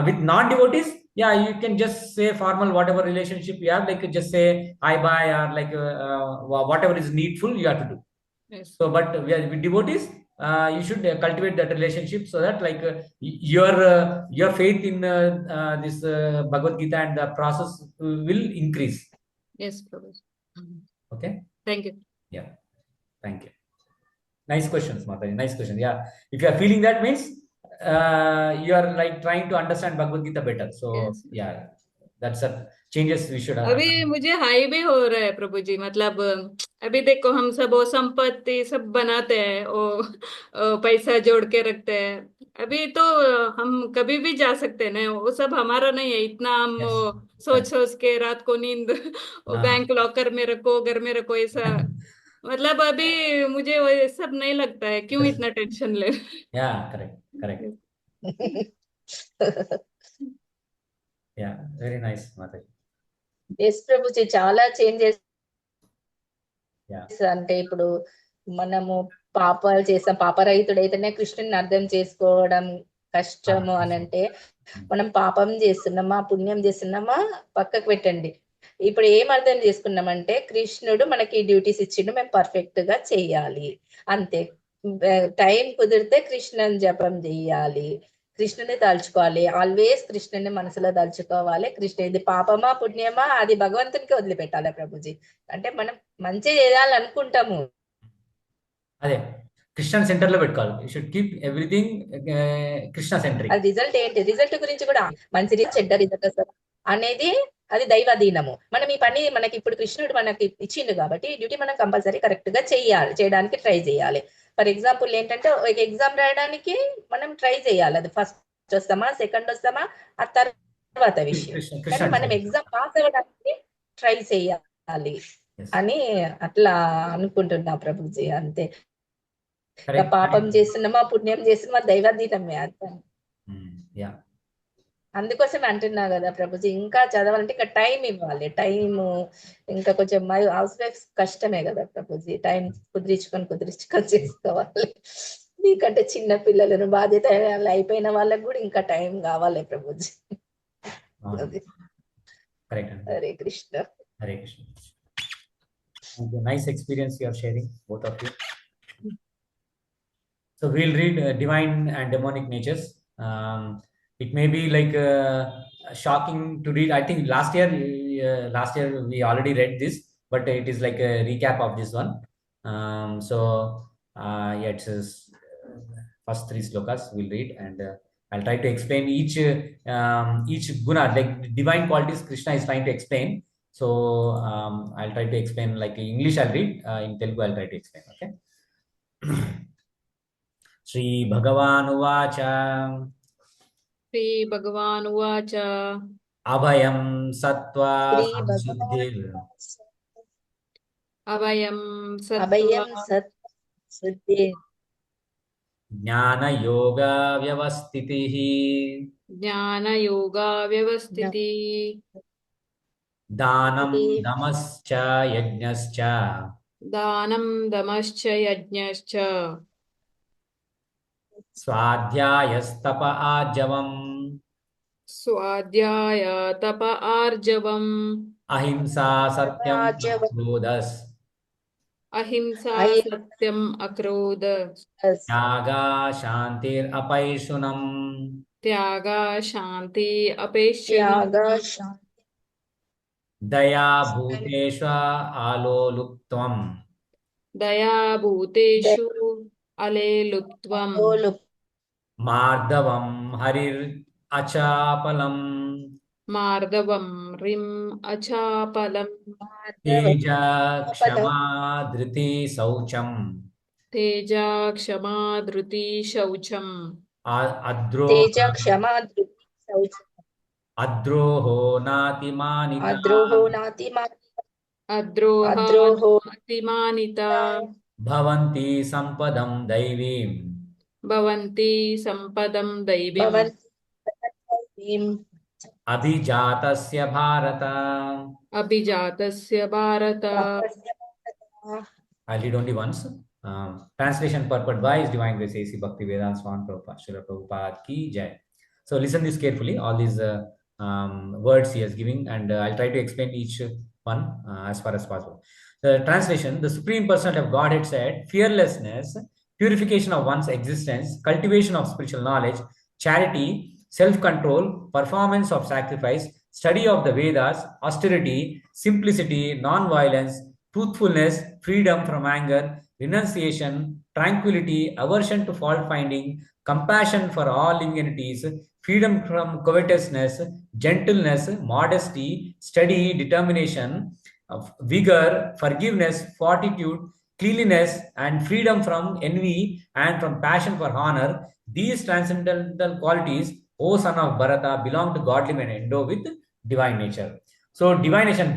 with non-devotees, yeah, you can just say formal whatever relationship you have, like just say hi bye, or like whatever is needful you have to do. Yes. So but with devotees, you should cultivate that relationship so that like your faith in this Bhagavad Gita and the process will increase. Yes, Prabhu. Okay. Thank you. Yeah, thank you. Nice questions, Mataji. Nice question. Yeah, if you are feeling that means you are like trying to understand Bhagavad Gita better. So Yes. yeah, that's a changes we should have. अभी मुझे high भी हो रहा है प्रभु जी, मतलब अभी देखो हम सब वो संपत्ति सब बनाते हैं, वो पैसा जोड़ के रखते हैं। अभी तो हम कभी भी जा सकते हैं ना, वो सब हमारा नहीं है। इतना हम Yes. सोच सोच के रात को नींद वो हाँ। बैंक लॉकर में रखो, घर में रखो, ऐसा मतलब अभी मुझे वो सब नहीं लगता है। क्यों Yes. इतना टेंशन ले? Yeah, correct. Yeah, very nice, Mataji. Yes Prabhuji, చాలా చేంజెస్. Yeah. అంటే ఇప్పుడు మనము పాపాలు చేసాం, పాపరహితుడైతేనే కృష్ణుని అర్థం చేసుకోవడం కష్టము అని అంటే, మనం పాపం చేస్తున్నామా పుణ్యం చేస్తున్నామా పక్కకు పెట్టండి, ఇప్పుడు ఏం అర్థం చేసుకున్నామంటే కృష్ణుడు మనకి డ్యూటీస్ ఇచ్చిండు, మేము పర్ఫెక్ట్ గా చెయ్యాలి అంతే. టైం కుదిరితే కృష్ణన్ జపం చెయ్యాలి, కృష్ణుని తలుచుకోవాలి, ఆల్వేస్ కృష్ణుని మనసులో తలుచుకోవాలి. కృష్ణ ఇది పాపమా పుణ్యమా అది భగవంతునికి వదిలిపెట్టాలి ప్రభుజీ. అంటే మనం మంచి చేయాలనుకుంటాము, అదే కృష్ణ సెంటర్ లో పెట్టుకోవాలి. You should keep everything Krishna centric. అది రిజల్ట్ ఏంటి, రిజల్ట్ గురించి కూడా మంచి చెడ్డ రిజల్ట్ అనేది అది దైవాధీనము. మనం ఈ పని మనకి ఇప్పుడు కృష్ణుడు మనకి ఇచ్చిండు కాబట్టి డ్యూటీ మనం కంపల్సరీ కరెక్ట్ గా చెయ్యాలి, చేయడానికి ట్రై చేయాలి. ఫర్ ఎగ్జాంపుల్ ఏంటంటే ఒక ఎగ్జామ్ రాయడానికి మనం ట్రై చేయాలి, అది ఫస్ట్ వస్తామా సెకండ్ వస్తామా ఆ తర్వాత విషయం, కానీ మనం ఎగ్జామ్ పాస్ అవ్వడానికి ట్రై చేయాలి అని అట్లా అనుకుంటున్నా ప్రభుజీ. అంతే, పాపం చేస్తున్నామా పుణ్యం చేస్తున్నామా దైవాధీనమే అర్థం. అందుకోసం అంటున్నా కదా ప్రభుజీ, ఇంకా చదవాలంటే ఇంకా టైం ఇవ్వాలి. టైము ఇంకా కొంచెం హౌస్ వైఫ్ కష్టమే కదా ప్రభుజీ, టైం కుదిరించుకొని చేసుకోవాలి. మీకంటే చిన్న పిల్లలను బాధ్యత అయిపోయిన వాళ్ళకి కూడా ఇంకా టైం కావాలి Prabhuji. Hare Krishna. Hare Krishna. Nice experience you are sharing both of you. So we'll read divine and demonic natures. It may be like shocking to read. I think last year we already read this, but it is like a recap of this one. Yeah, it's first 3 slokas we'll read, and I'll try to explain each guna, like divine qualities Krishna is trying to explain. So I'll try to explain, like in English I'll read, in Telugu I'll try to explain. Okay. Shri भगवानुवाच अभयं सत्त्वा संशुद्धिर् ज्ञानयोग व्यवस्थितिः दानं दमश्च यज्ञश्च स्वाध्यायस्तप आर्जवम् अहिंसा सत्यम् अक्रोध त्यागा शान्तिरपैशुनम् दया भूतेषु अलेलुत्वम् मार्दवं हरिरचापलम् तेजा क्षमा धृति शौचम् अद्रोहो नातिमानिता भवन्ति सम्पदं दैवीम् अभिजातस्य Bharat. I'll read only once. Translation purport by His Divine Grace A.C. Bhaktivedanta Swami Prabhupada, Srila Prabhupada ki jai. So listen this carefully, all these words he is giving, and I'll try to explain each one as far as possible. The translation: the Supreme Personality of Godhead said, fearlessness, purification of one's existence, cultivation of spiritual knowledge, charity, self-control, performance of sacrifice, study of the Vedas, austerity, simplicity, non-violence, truthfulness, freedom from anger, renunciation, tranquility, aversion to fault-finding, compassion for all living entities, freedom from covetousness, gentleness, modesty, study, determination, vigor, forgiveness, fortitude, cleanliness, and freedom from envy and from passion for honor. These transcendental qualities, O son of Bharata, belong to godly men endowed with divine nature. So divine nature,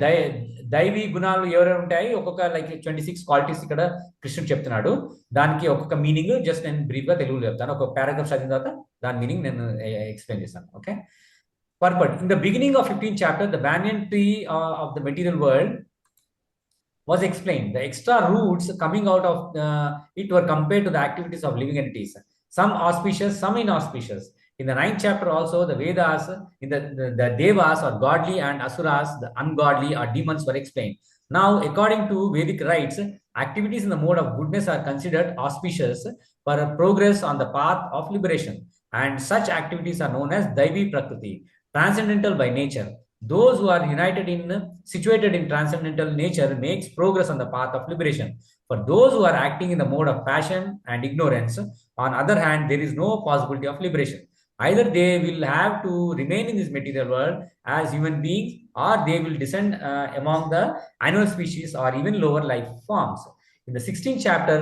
దైవీ గుణాలు ఎవరెవరు ఉంటాయి, ఒక్కొక్క like 26 qualities ఇక్కడ కృష్ణుడు చెప్తున్నాడు. దానికి ఒక్కొక్క మీనింగ్ జస్ట్ నేను బ్రీఫ్ గా తెలుగులో చెప్తాను. ఒక పారాగ్రాఫ్ చదివిన తర్వాత దాని మీనింగ్ నేను ఎక్స్ప్లెయిన్ చేస్తాను. Okay. Purport: in the beginning of 15th chapter, the banyan tree of the material world was explained. The extra roots coming out of it were compared to the activities of living entities, some auspicious, some inauspicious. In the 9th chapter also, the Vedas, in the Devas or godly and Asuras, the ungodly or demons were explained. Now, according to Vedic rites, activities in the mode of goodness are considered auspicious for progress on the path of liberation. And such activities are known as Daivi Prakriti, transcendental by nature. Those who are situated in transcendental nature makes progress on the path of liberation. For those who are acting in the mode of passion and ignorance, on other hand, there is no possibility of liberation. Either they will have to remain in this material world as human beings, or they will descend among the animal species or even lower life forms. In the 16th chapter,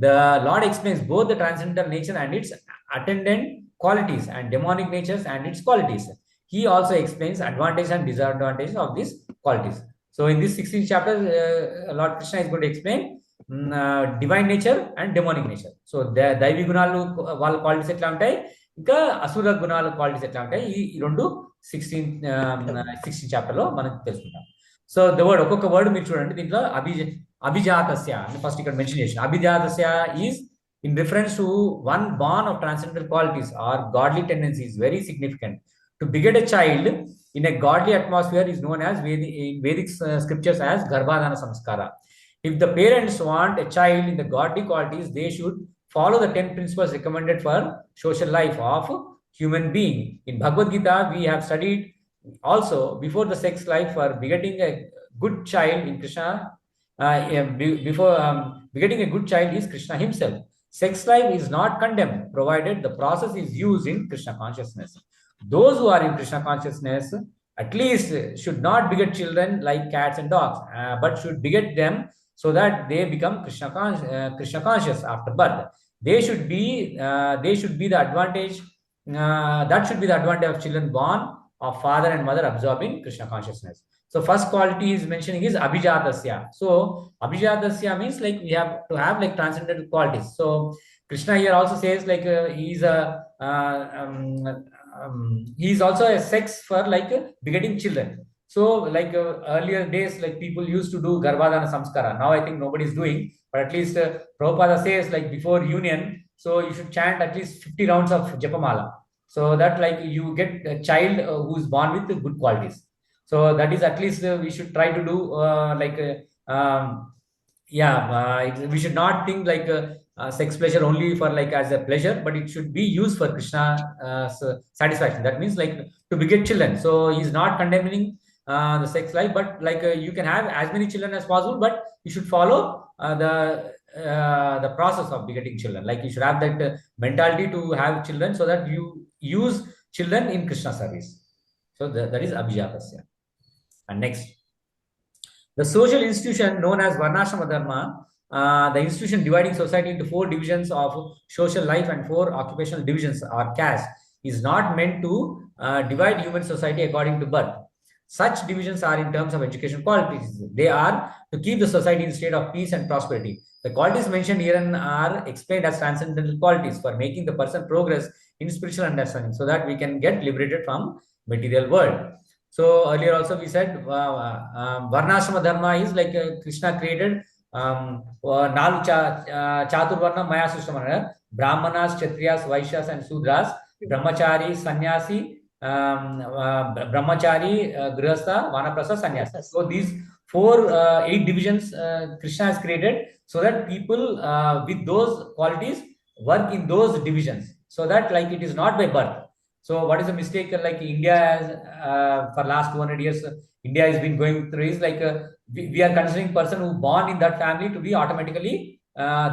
the Lord explains both the transcendental nature and its attendant qualities, and demonic natures and its qualities. He also explains advantages and disadvantages of these qualities. So in this 16th chapter, Lord Krishna is going to explain divine nature and demonic nature. So దైవీ గుణాలు వాళ్ళ qualities ఎట్లా ఉంటాయి, ఇంకా అసుర గుణాల qualities ఎట్లా ఉంటాయి, ఈ రెండు 16th చాప్టర్ లో మనం తెలుసుకుంటాం. సో ద వర్డ్, ఒక్కొక్క వర్డ్ మీరు చూడండి. దీంట్లో అభిజాతస్య అని ఫస్ట్ ఇక్కడ మెన్షన్ చేసిన. అభిజాతస్య is in reference to one born of transcendental qualities or godly tendencies, very significant. To beget a child in a godly atmosphere is known as in Vedic scriptures as Garbhadana Samskara. If the parents want a child in the godly qualities, they should follow the 10 principles recommended for social life of human being. In Bhagavad Gita, we have studied also before the sex life for begetting a good child in Krishna. Before begetting a good child is Krishna himself. Sex life is not condemned, provided the process is used in Krishna consciousness. Those who are in Krishna consciousness at least should not beget children like cats and dogs, but should beget them so that they become Krishna conscious after birth. They should be the advantage. That should be the advantage of children born of father and mother absorbing Krishna consciousness. So first quality is mentioning is Abhijatasya. So Abhijatasya means like we have to have like transcendental qualities. So Krishna here also says like he's also a sex for like begetting children. So like earlier days, like people used to do Garbhadana Samskara. Now I think nobody is doing, but at least Prabhupada says like before union, so you should chant at least 50 rounds of Japamala, so that like you get a child who is born with good qualities. So that is at least we should try to do we should not think like sex pleasure only for like as a pleasure, but it should be used for Krishna satisfaction. That means like to beget children. So he's not condemning the sex life, but like you can have as many children as possible, but you should follow the process of begetting children. Like you should have that mentality to have children, so that you use children in Krishna service. So that is Abhijatasya. And next, the social institution known as Varnashrama Dharma, the institution dividing society into 4 divisions of social life and 4 occupational divisions or castes, is not meant to divide human society according to birth. Such divisions are in terms of education qualities. They are to keep the society in a state of peace and prosperity. The qualities mentioned herein are explained as transcendental qualities for making the person progress in spiritual understanding, so that we can get liberated from material world. So earlier also we said Varnashrama Dharma is like Krishna created Nalu Chaturvarna Maya Sushamana, Brahmanas, Kshatriyas, Vaishyas and Sudras, Brahmachari, Sannyasi, Brahmachari, Grihastha, Vanaprastha, Sannyasa. So these 8 divisions Krishna has created, so that people with those qualities work in those divisions, so that like it is not by birth. So what is the mistake like India has for last 200 years India has been going through is like we are considering person who born in that family to be automatically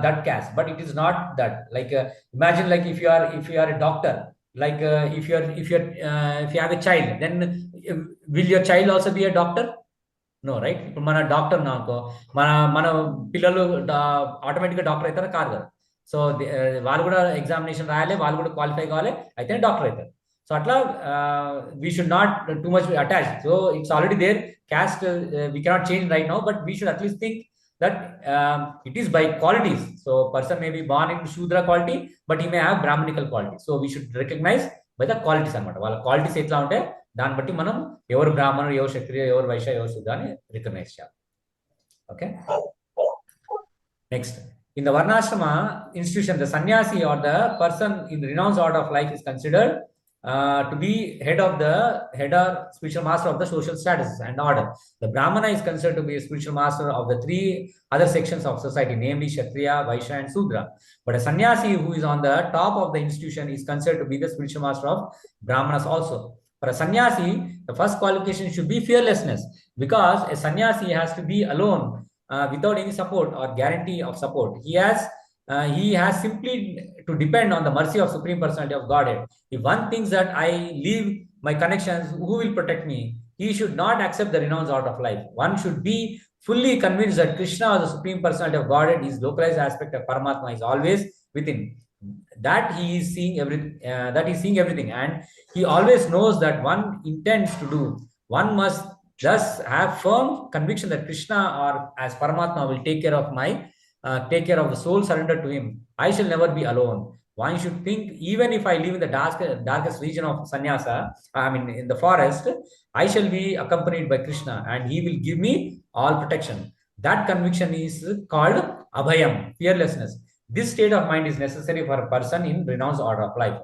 that caste, but it is not that. Like imagine like if you are a doctor, like if you have a child, then will your child also be a doctor? No, right? ఇప్పుడు మన doctor నాకు మన పిల్లలు ఆటోమేటిక్గా doctor అవుతారా కాదు కదా. So వాళ్ళు కూడా ఎగ్జామినేషన్ రాయాలి, వాళ్ళు కూడా క్వాలిఫై కావాలి, అయితేనే డాక్టర్ అవుతారు. సో అట్లా we should not too much attach. So it's already there caste we cannot change right now, but we should at least think that it is by qualities. So person may be born in Shudra quality, but he may have Brahmanical quality. So we should recognize by the qualities అన్నమాట. వాళ్ళ qualities ఎట్లా ఉంటే దాన్ని బట్టి మనం ఎవరు బ్రాహ్మణుడు, ఎవరు క్షత్రియ, ఎవరు వైశ్య, ఎవరు శూద్ర అని రికగ్నైజ్ చేయాలి. Okay, next. In the Varnashrama institution, the sannyasi or the person in the renounced order of life is considered to be head or spiritual master of the social status and order. The Brahmana is considered to be a spiritual master of the three other sections of society, namely Kshatriya, Vaishya, and Sudra. But a sannyasi who is on the top of the institution is considered to be the spiritual master of Brahmanas also. For a sannyasi, the first qualification should be fearlessness, because a sannyasi has to be alone without any support or guarantee of support. He has simply to depend on the mercy of Supreme Personality of Godhead. If one thinks that I leave my connections, who will protect me? He should not accept the renounced out of life. One should be fully convinced that Krishna, or the Supreme Personality of Godhead, his localized aspect of Paramatma, is always within. That he is seeing everything, and he always knows that one intends to do. One must thus have firm conviction that Krishna, or as Paramatma, will take care of the soul surrendered to him. I shall never be alone. One should think, even if I live in the darkest region of sannyasa, in the forest, I shall be accompanied by Krishna, and he will give me all protection. That conviction is called abhayam, fearlessness. This state of mind is necessary for a person in renounced order of life.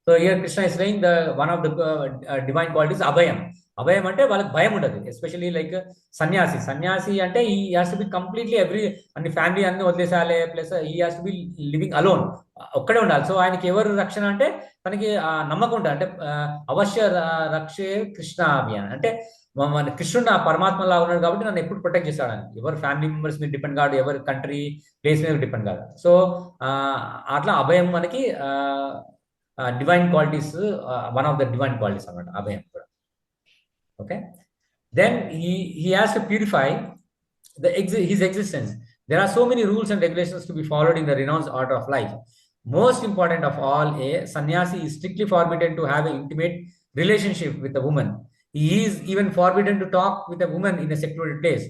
So here Krishna is saying one of the divine qualities abhayam. Abhayam ante వాళ్ళకి భయం ఉండదు, especially like సన్యాసి అంటే he has to be completely అన్ని family అన్ని వదిలేసాలి, plus he has to be living alone, ఒక్కడే ఉండాలి. So ఆయనకి ఎవరు రక్షణ అంటే తనకి నమ్మకం ఉంటుంది, అంటే అవశ్య రక్షే కృష్ణ అభియాన్, అంటే మన కృష్ణుడు పరమాత్మ లాగా ఉన్నాడు కాబట్టి నన్ను ఎప్పుడు ప్రొటెక్ట్ చేస్తాడు అని. ఎవరు ఫ్యామిలీ మెంబర్స్ మీద డిపెండ్ కాదు, ఎవరి కంట్రీ ప్లేస్ మీద డిపెండ్ కాదు. సో అట్లా అభయం మనకి divine qualities, one of the divine qualities అన్నమాట అభయం కూడా. Okay, then he has to purify his existence. There are so many rules and regulations to be followed in the renounced order of life. Most important of all, a sannyasi is strictly forbidden to have an intimate relationship with a woman. He is even forbidden to talk with a woman in a secluded place.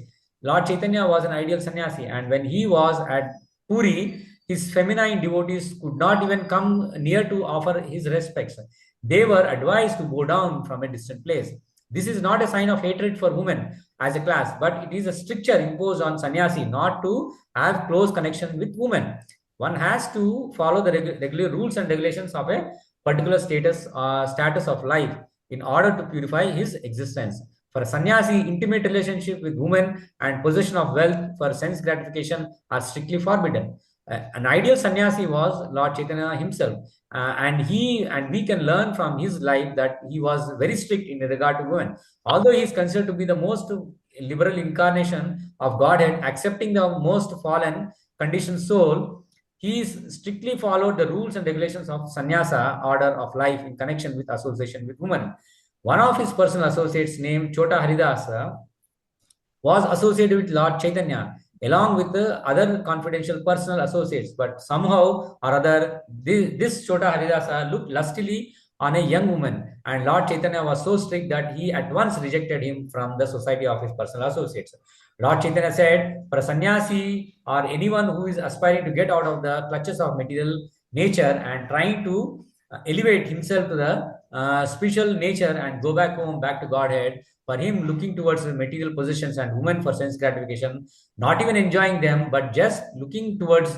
Lord Chaitanya was an ideal sannyasi, and when he was at Puri, his feminine devotees could not even come near to offer his respects. They were advised to go down from a distant place. This is not a sign of hatred for women as a class, but it is a stricture imposed on sannyasi not to have close connection with women. One has to follow the regular rules and regulations of a particular status of life in order to purify his existence. For a sannyasi, intimate relationship with women and possession of wealth for sense gratification are strictly forbidden. An ideal sannyasi was Lord Chaitanya himself, and we can learn from his life that he was very strict in regard to women. Although he is considered to be the most liberal incarnation of Godhead, accepting the most fallen conditioned soul, he strictly followed the rules and regulations of sannyasa order of life in connection with association with women. One of his personal associates, named Chota Haridasa, was associated with Lord Chaitanya along with the other confidential personal associates, but somehow or other this Chota Haridasa looked lustily on a young woman, and Lord Chaitanya was so strict that he at once rejected him from the society of his personal associates. Lord Chaitanya said, for a sannyasi or anyone who is aspiring to get out of the clutches of material nature and trying to elevate himself to the spiritual nature and go back home, back to Godhead, for him looking towards material possessions and women for sense gratification, not even enjoying them, but just looking towards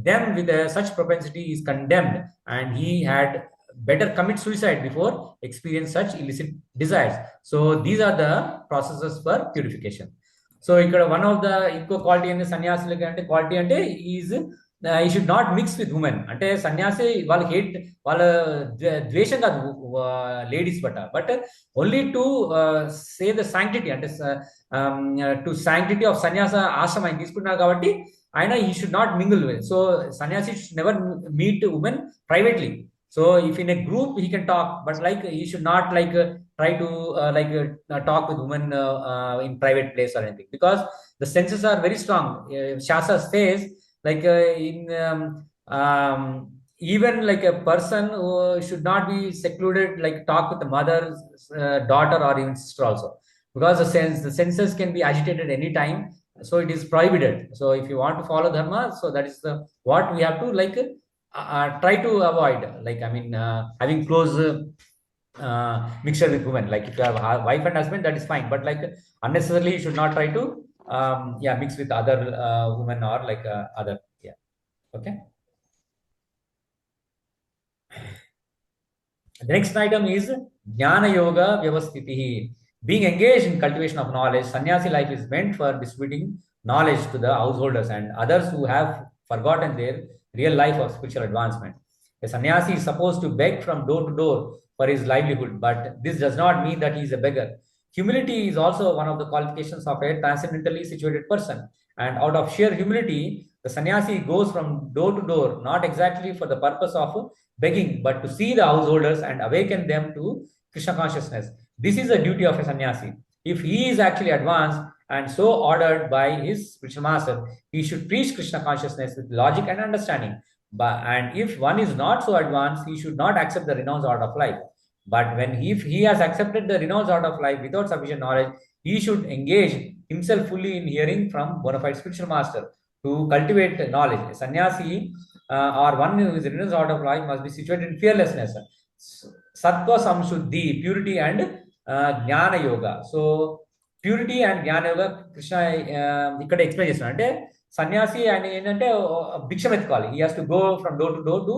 them with such propensity is condemned, and he had better commit suicide before experience such illicit desires. So these are the processes for purification. So ikkada one of the inko quality in the sannyasi ante quality ante is he should not mix with women. అంటే సన్యాసి వాళ్ళు వాళ్ళ ద్వేషం కాదు ladies but only to say the sanctity, అంటే to sanctity of సన్యాస ఆశ్రమం ఆయన తీసుకుంటున్నారు కాబట్టి ఆయన he should not mingle with. So సన్యాసి should never meet women privately. So if in a group he can talk, but like he should not try to talk with women in private place or anything, because the senses are very strong. Shastra says even like a person who should not be secluded, like talk with the mother, daughter, or even sister also, because the senses can be agitated any time, so it is prohibited. So if you want to follow dharma, so that is what we have to try to avoid, having close mixture with women. Like if you have a wife and husband, that is fine, but unnecessarily you should not try to mix with other women or other. Okay. The next item is Jnana Yoga Vyavastitihi. Being engaged in cultivation of knowledge, sannyasi life is meant for distributing knowledge to the householders and others who have forgotten their real life of spiritual advancement. A sannyasi is supposed to beg from door to door for his livelihood, but this does not mean that he is a beggar. Humility is also one of the qualifications of a transcendentally situated person. And out of sheer humility, the sannyasi goes from door to door, not exactly for the purpose of begging, but to see the householders and awaken them to Krishna consciousness. This is the duty of a sannyasi. If he is actually advanced and so ordered by his spiritual master, he should preach Krishna consciousness with logic and understanding. And if one is not so advanced, he should not accept the renounced order of life. But if he has accepted the renounced order of life without sufficient knowledge, he should engage himself fully in hearing from bona fide spiritual master to cultivate knowledge. A sannyasi or one who is in renounced order of life must be situated in fearlessness, sattva samshuddhi, purity and jnana yoga. So purity and jnana yoga Krishna ఇక్కడ explain చేస్తున్నాడు. అంటే సన్యాసి ఆయన ఏంటంటే భిక్షం ఎత్తుకోవాలి. He has to go from door to door to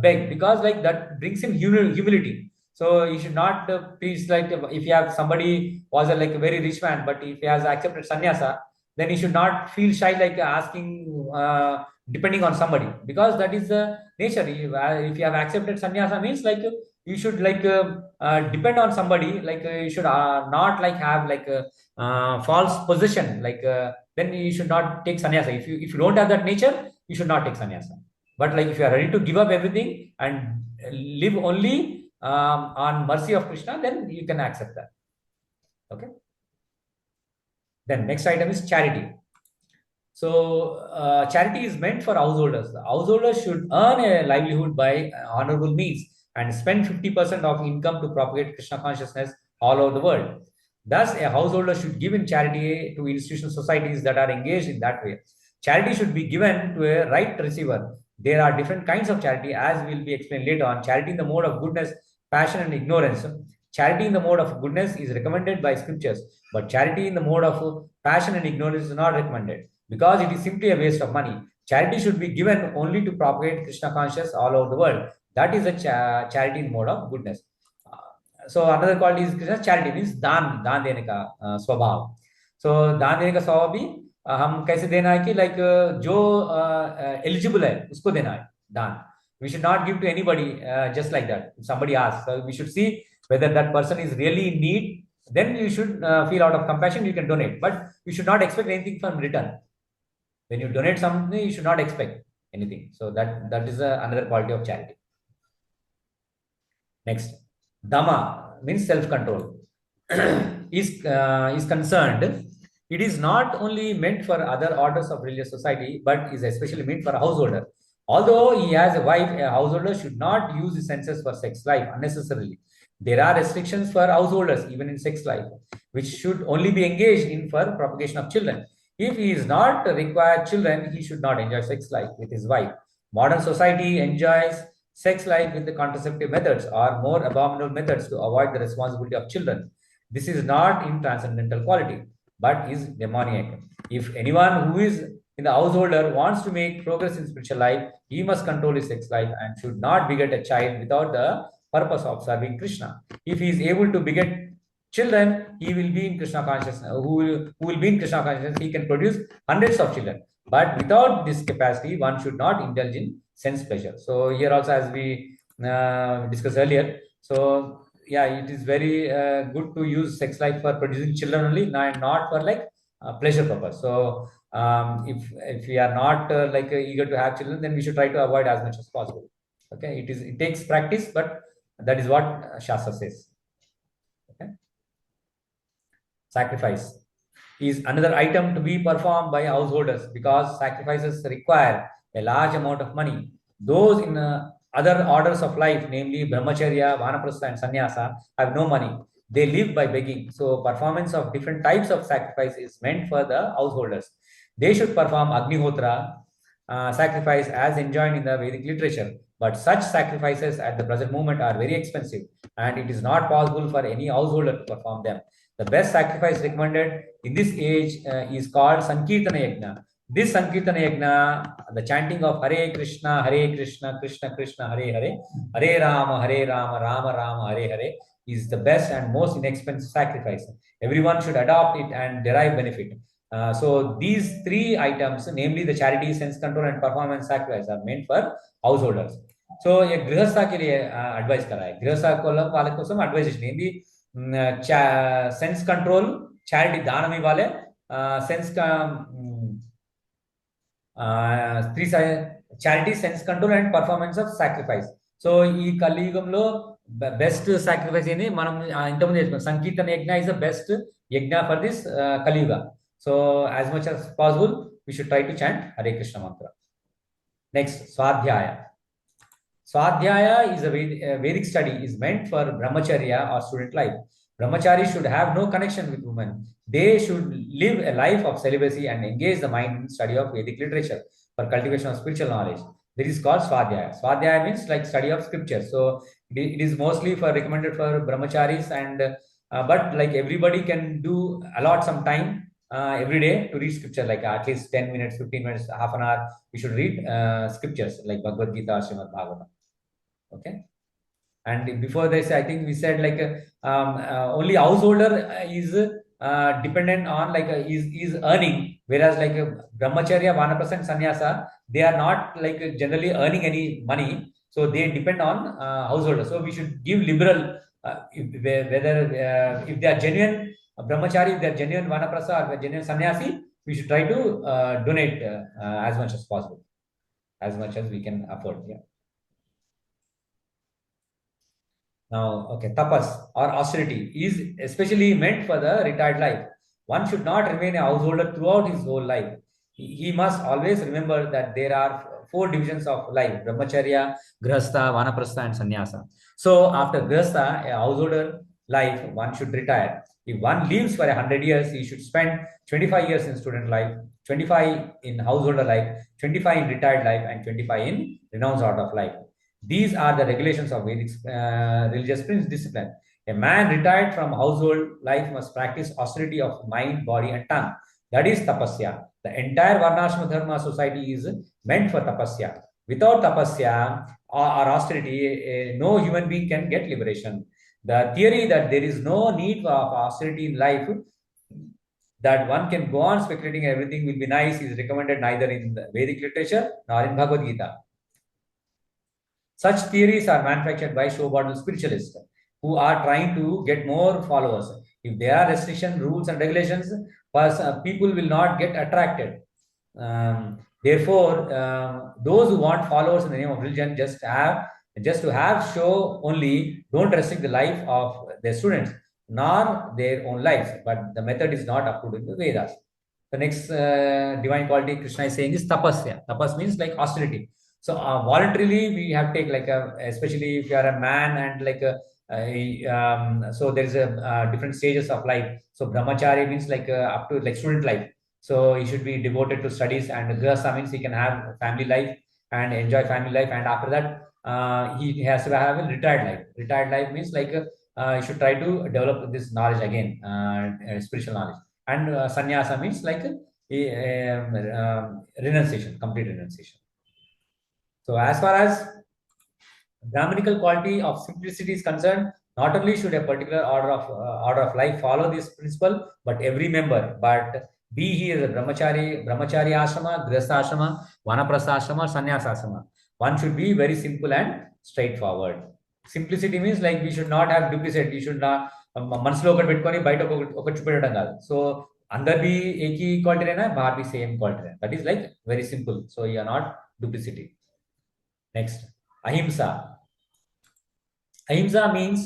beg, because like that brings him humility. So he should not preach like if you have somebody was like a very rich man, but if he has accepted sannyasa, then he should not feel shy like asking depending on somebody, because that is the nature. If you have accepted sannyasa means like you should like depend on somebody, like you should not like have like false position, like then you should not take sannyasa. If you don't have that nature, you should not take sannyasa. But like if you are ready to give up everything and live only on mercy of Krishna, then you can accept that. Okay. Then next item is charity. So charity is meant for householders. The householders should earn a livelihood by honorable means and spend 50% of income to propagate Krishna consciousness all over the world. Thus, a householder should give in charity to institutional societies that are engaged in that way. Charity should be given to a right receiver. There are different kinds of charity, as will be explained later on. Charity in the mode of goodness, passion and ignorance. Charity in the mode of goodness is recommended by scriptures, but charity in the mode of passion and ignorance is not recommended, because it is simply a waste of money. Charity should be given only to propagate Krishna consciousness all over the world. That is a charity in mode of goodness. So another quality is Krishna charity means दान देने का स्वभाव. So दान देने का स्वभाव भी हम कैसे देना है कि like जो eligible है उसको देना है दान. We should not give to anybody just like that. If somebody asks, we should see whether that person is really in need. Then you should feel out of compassion, you can donate, but you should not expect anything from return. When you donate something, you should not expect anything. So that is another quality of charity. Next, Dhamma means self-control. is concerned. It is not only meant for other orders of religious society, but is especially meant for a householder. Although he has a wife, a householder should not use his senses for sex life unnecessarily. There are restrictions for householders, even in sex life, which should only be engaged in for propagation of children. If he is not required children, he should not enjoy sex life with his wife. Modern society enjoys sex life with the contraceptive methods or more abominable methods to avoid the responsibility of children. This is not in transcendental quality, but is demoniac. If anyone who is in the householder wants to make progress in spiritual life, he must control his sex life and should not beget a child without the purpose of serving Krishna. If he is able to beget children, he will be in Krishna consciousness. Who will be in Krishna consciousness? He can produce hundreds of children. But without this capacity, one should not indulge in sense pleasure. So here also, as we discussed earlier, so yeah, it is very good to use sex life for producing children only, not for like pleasure purpose. So if we are not like eager to have children, then we should try to avoid as much as possible. Okay, it takes practice, but that is what Shastra says. Okay. Sacrifice is another item to be performed by householders, because sacrifices require a large amount of money. Those in other orders of life, namely brahmacharya, vanaprastha and sannyasa, have no money. They live by begging. So performance of different types of sacrifice is meant for the householders. They should perform agnihotra sacrifice as enjoined in the Vedic literature. But such sacrifices at the present moment are very expensive, and it is not possible for any householder to perform them. The best sacrifice recommended in this age is called Sankirtana Yajna. This Sankirtana Yajna, the chanting of Hare Krishna, Krishna Krishna, Hare Hare, Hare Rama, Rama Rama, Hare Hare, is the best and most inexpensive sacrifice. Everyone should adopt it and derive benefit. So these three items, namely the charity, sense control, and performance sacrifice, are meant for householders. So ये गृहस्था के लिए advice करा है. गृहस्था को वाले को सब advice इसलिए भी sense control, charity दान भी वाले sense का three charity, sense control, and performance of sacrifice. So ఈ కలియుగంలో best sacrifice ఏంది మనం ఇంతకుముందు చెప్పుకున్నాం. సంకీర్తన యజ్ఞ is the best యజ్ఞ for this కలియుగ. So as much as possible we should try to chant Hare Krishna mantra. Next, Swadhyaya. Swadhyaya is a Vedic study, is meant for brahmacharya or student life. Brahmachari should have no connection with women. They should live a life of celibacy and engage the mind in study of Vedic literature for cultivation of spiritual knowledge. This is called Swadhyaya. Swadhyaya means like study of scripture. So it is mostly for recommended for brahmacharis, and but like everybody can do allot some time every day to read scripture, like at least 10 minutes, 15 minutes, half an hour. We should read scriptures like Bhagavad Gita, Srimad Bhagavatam. Okay. And before this, I think we said like only householder is dependent on like is earning, whereas like brahmacharya, vanaprastha, and sannyasa, they are not like generally earning any money, so they depend on householder. So we should give liberal whether if they are genuine brahmachari, if they are genuine vanaprastha, or genuine sannyasi, we should try to donate as much as possible, as much as we can afford. Yeah. Now, okay, tapas or austerity is especially meant for the retired life. One should not remain a householder throughout his whole life. He must always remember that there are 4 divisions of life: brahmacharya, grihastha, vanaprastha, and sannyasa. So after grihastha, a householder life, one should retire. If one lives for 100 years, he should spend 25 years in student life, 25 in householder life, 25 in retired life, and 25 in renounced out of life. These are the regulations of Vedic religious discipline. A man retired from household life must practice austerity of mind, body, and tongue. That is tapasya. The entire Varnashrama Dharma society is meant for tapasya. Without tapasya or austerity, no human being can get liberation. The theory that there is no need for austerity in life, that one can go on speculating everything will be nice, is recommended neither in the Vedic literature nor in Bhagavad Gita. Such theories are manufactured by show bottle spiritualists who are trying to get more followers. If there are restrictions, rules, and regulations, people will not get attracted. Therefore, those who want followers in the name of religion just to have show only, don't restrict the life of their students nor their own lives. But the method is not approved in the Vedas. The next divine quality Krishna is saying is tapasya. Tapas means like austerity. So voluntarily we have to take like especially if you are a man and like so there is a different stages of life. So brahmachari means like up to like student life. So he should be devoted to studies, and grihastha means he can have family life and enjoy family life, and after that he has to have a retired life. Retired life means like you should try to develop this knowledge again, spiritual knowledge. And sannyasa means like renunciation, complete renunciation. So as far as Brahminical quality of simplicity is concerned, not only should a particular order of life follow this principle, but every member. But be he as a brahmachari ashrama, grihastha ashrama, vanaprastha ashrama, sannyasa ashrama, one should be very simple and straightforward. Simplicity means like we should not have duplicate. We should not మనసులో ఒకటి పెట్టుకొని బయట ఒకటి చూపెట్టడం కాదు. So అందరిది ఏకీ quality అయినా బార్బీ same quality. That is like very simple. So you are not duplicity. Next, ahimsa. Ahimsa means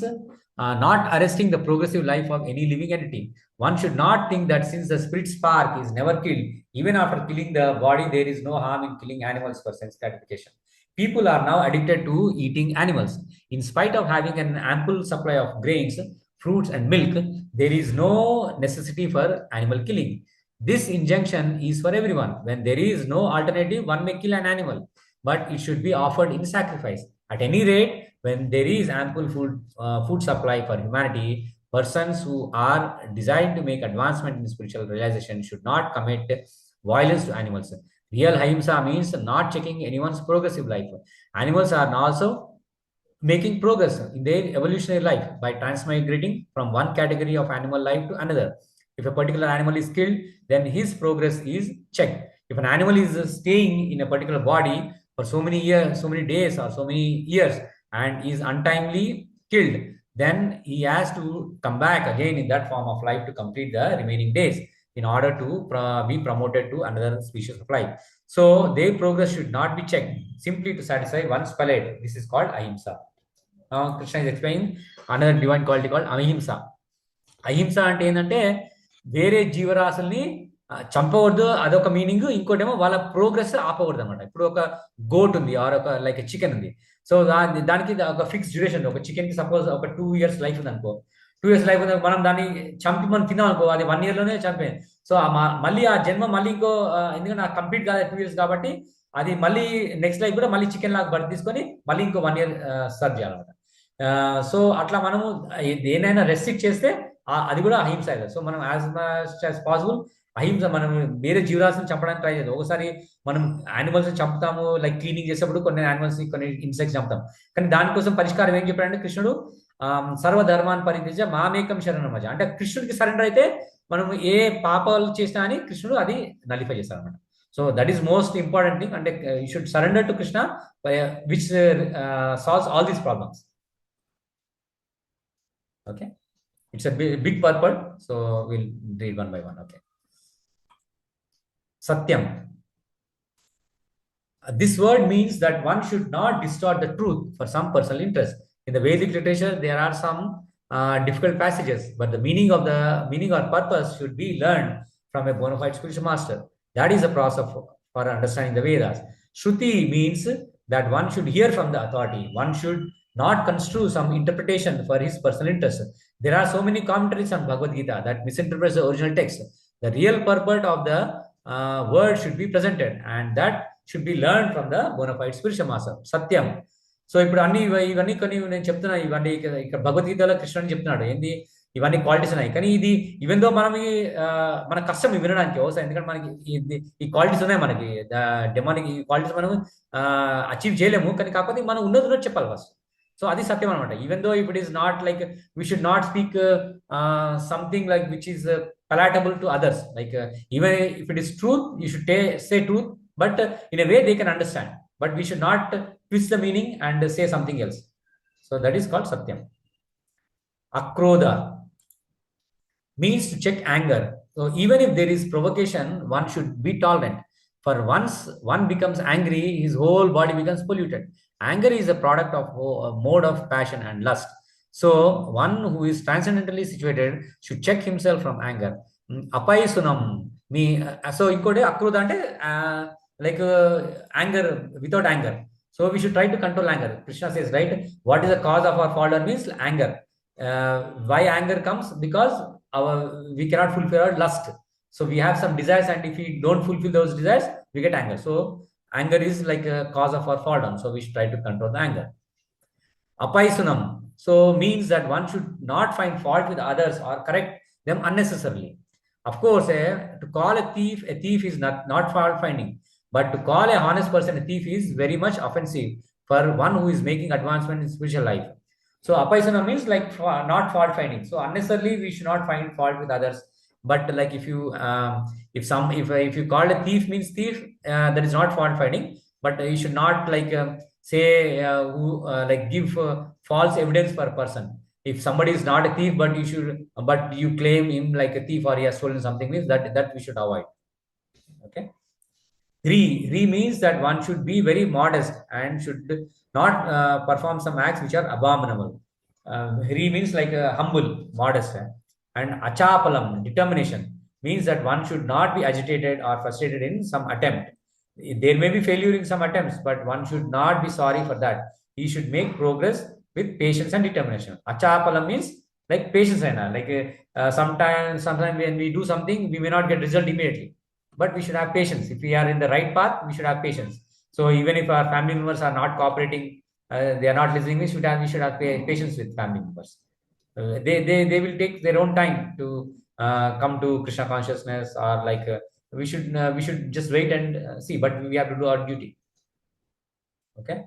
not arresting the progressive life of any living entity. One should not think that since the spirit spark is never killed, even after killing the body, there is no harm in killing animals for sense gratification. People are now addicted to eating animals. In spite of having an ample supply of grains, fruits, and milk, there is no necessity for animal killing. This injunction is for everyone. When there is no alternative, one may kill an animal, but it should be offered in sacrifice. At any rate, when there is ample food supply for humanity, persons who are designed to make advancement in spiritual realization should not commit violence to animals. Real ahimsa means not checking anyone's progressive life. Animals are also making progress in their evolutionary life by transmigrating from one category of animal life to another. If a particular animal is killed, then his progress is checked. If an animal is staying in a particular body for so many years, so many days, or so many years, and is untimely killed, then he has to come back again in that form of life to complete the remaining days in order to be promoted to another species of life. So their progress should not be checked simply to satisfy one's palate. This is called ahimsa. Now Krishna is explaining another divine quality called ahimsa. అహింస అంటే ఏంటంటే వేరే జీవరాశుల్ని చంపవద్దు, అదొక meaning. ఇంకోటేమో వాళ్ళ progress ఆపకూడదు అనమాట. ఇప్పుడు ఒక గోట్ ఉంది ఆర్ ఒక లైక్ చికెన్ ఉంది. సో దానికి ఒక ఫిక్స్ డ్యూరేషన్. ఒక చికెన్ కి సపోజ్ ఒక 2 years లైఫ్ ఉంది అనుకో. 2 years లైఫ్ ఉంది, మనం దాన్ని చంపి మనం తిన్నాం అనుకో, అది 1 year లోనే చంపే. సో మళ్ళీ ఆ జన్మ మళ్ళీ ఇంకో, ఎందుకంటే నాకు కంప్లీట్ కాదు 2 years కాబట్టి, అది మళ్ళీ నెక్స్ట్ లైఫ్ కూడా మళ్ళీ చికెన్ లాగా బర్త్ తీసుకొని మళ్ళీ ఇంకో 1 year సర్వ్ చేయాలన్నమాట. సో అట్లా మనము దేనైనా రెస్ట్రిక్ట్ చేస్తే అది కూడా అహింస. సో మనం యాజ్ మచ్ యాజ్ పాసిబుల్ అహింస, మనం వేరే జీవరాశిని చంపడానికి ట్రై చేద్దాం. ఒకసారి మనం యానిమల్స్ చంపుతాము, లైక్ క్లీనింగ్ చేసేప్పుడు కొన్ని యానిమల్స్ కొన్ని ఇన్సెక్ట్స్ చంపుతాం. కానీ దానికోసం పరిష్కారం ఏం చెప్పాడంటే కృష్ణుడు, సర్వధర్మాన్ని పరిత్యజ్య మామేకం శరణం భజ. అంటే కృష్ణుడికి సరెండర్ అయితే మనం ఏ పాపాలు చేసినా అని కృష్ణుడు అది నలిఫై చేస్తాడు అనమాట. So that is most important thing. అంటే you should surrender to Krishna, which solves all these problems. Okay, it's a big purport, so we'll read one by one. Okay, Satyam. This word means that one should not distort the truth for some personal interest. In the Vedic literature, there are some difficult passages, but the meaning or purpose should be learned from a bona fide spiritual master. That is the process for understanding the Vedas. Shruti means that one should hear from the authority. One should not construe some interpretation for his personal interest. There are so many commentaries on Bhagavad Gita that misinterprets the original text. The real purport of the word should be presented, and that should be learned from the bona fide spiritual master. Satyam. So ఇప్పుడు ఇవన్నీ కొన్ని నేను చెప్తున్నా, ఇవన్నీ ఇక్కడ భగవద్గీతలో కృష్ణుని చెప్తున్నాడు ఏంది, ఇవన్నీ క్వాలిటీస్ ఉన్నాయి. కానీ ఇది ఈవెన్ దో మనం మన కష్టం వినడానికి అవసరం, ఎందుకంటే మనకి ఈ క్వాలిటీస్ ఉన్నాయి మనకి. డెమానిక్ ఈ క్వాలిటీస్ మనం అచీవ్ చేయలేము, కానీ కాకపోతే మనం ఉన్నది చెప్పాలి ఫస్ట్. సో అది సత్యం అనమాట. Even though if it is not like we should not speak something like which is palatable to others, like even if it is truth, you should say truth, but in a way they can understand, but we should not twist the meaning and say something else. So that is called satyam. Akrodha means to check anger. So even if there is provocation, one should be tolerant, for once one becomes angry, his whole body becomes polluted. Anger is a product of a mode of passion and lust. So one who is transcendentally situated should check himself from anger. Apaisunam me. So inkode akrodha ante like anger without anger. So we should try to control anger. Krishna says, right, what is the cause of our fall means anger. Why anger comes? Because we cannot fulfill our lust. So we have some desires, and if we don't fulfill those desires, we get anger. So anger is like a cause of our fall down. So we should try to control the anger. Apaisunam. So means that one should not find fault with others or correct them unnecessarily. Of course, to call a thief is not fault finding, but to call a honest person a thief is very much offensive for one who is making advancement in spiritual life. So apaisunam means like not fault finding. So unnecessarily we should not find fault with others. But like if you call a thief means thief, that is not fault finding. But you should not like say like give false evidence for a person. If somebody is not a thief, but you claim him like a thief or he has stolen something, means that we should avoid. Okay. Re means that one should be very modest and should not perform some acts which are abominable. Re means like humble, modest. And achapalam, determination, means that one should not be agitated or frustrated in some attempt. There may be failure in some attempts, but one should not be sorry for that. He should make progress with patience and determination. Achapalam means like patience, like sometimes when we do something, we may not get result immediately, but we should have patience. If we are in the right path, we should have patience. So even if our family members are not cooperating, they are not listening, we should have patience with family members. They will take their own time to come to Krishna consciousness, or like we should just wait and see, but we have to do our duty. Okay.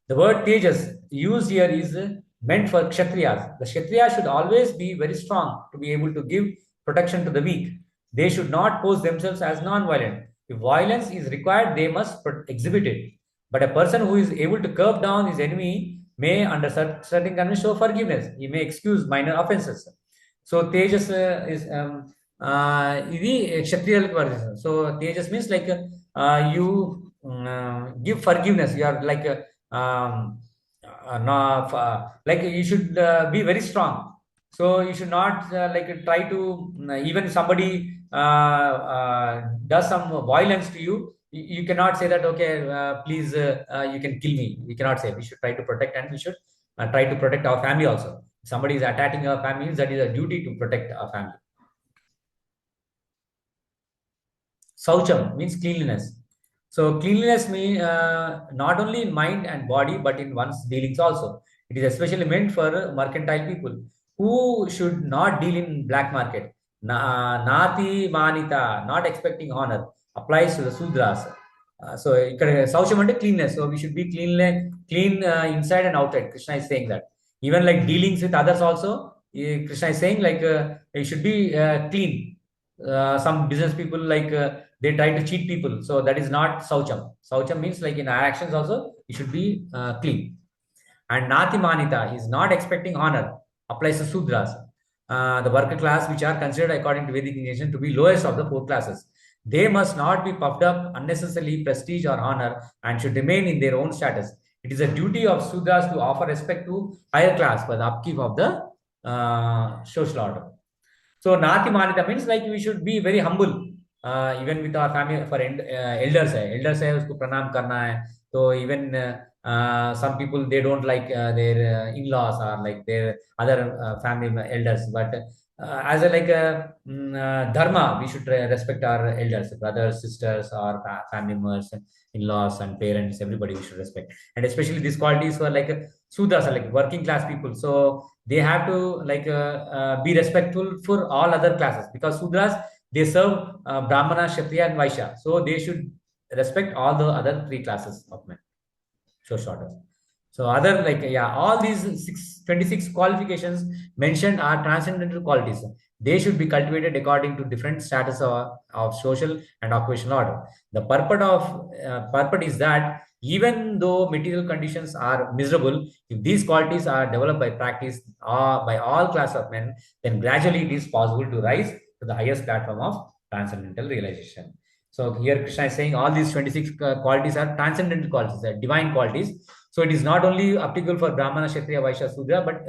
The word tejas used here is meant for kshatriyas. The kshatriyas should always be very strong to be able to give protection to the weak. They should not pose themselves as non-violent. If violence is required, they must exhibit it. But a person who is able to curb down his enemy may, under certain conditions, show forgiveness. He may excuse minor offenses. So tejas is ఇది క్షత్రియులకు వర్తిస్తుంది. So tejas means like you give forgiveness. You are like like you should be very strong. So you should not like try to even somebody does some violence to you. You cannot say that okay, please you can kill me. We cannot say. We should try to protect, and we should try to protect our family also. If somebody is attacking our families, that is a duty to protect our family. Saucham means cleanliness. So cleanliness means not only in mind and body, but in one's dealings also. It is especially meant for mercantile people who should not deal in black market. Nati manita, not expecting honor, applies to the Sudras. So Saucham ante cleanness. So we should be clean inside and outside. Krishna is saying that. Even like dealings with others also, Krishna is saying like it should be clean. Some business people like they try to cheat people, so that is not saucham. Saucham means like in our actions also it should be clean. And nati manita is not expecting honor, applies to Sudras, the worker class, which are considered according to Vedic definition to be lowest of the four classes. They must not be puffed up unnecessarily prestige or honor, and should remain in their own status. It is a duty of Sudras to offer respect to higher class for the upkeep of the social order. So Nati Manita means like we should be very humble, even with our family. For elders है, elders है उसको प्रणाम करना है. So even some people they don't like their in-laws or like their other family elders, but as a like a dharma, we should respect our elders, brothers, sisters, or family members, in-laws and parents. Everybody we should respect, and especially these qualities for like Sudras are like working class people. So they have to like be respectful for all other classes, because Sudras they serve Brahmana, Kshatriya, and Vaishya. So they should respect all the other three classes of men. So shorter. So other like all these 26 qualifications mentioned are transcendental qualities. They should be cultivated according to different status of social and occupational order. The purport is that even though material conditions are miserable, if these qualities are developed by practice by all class of men, then gradually it is possible to rise to the highest platform of transcendental realization. So here Krishna is saying all these 26 qualities are transcendental qualities, divine qualities. So it is not only applicable for Brahmana, Kshatriya, Vaishya, Sudra, but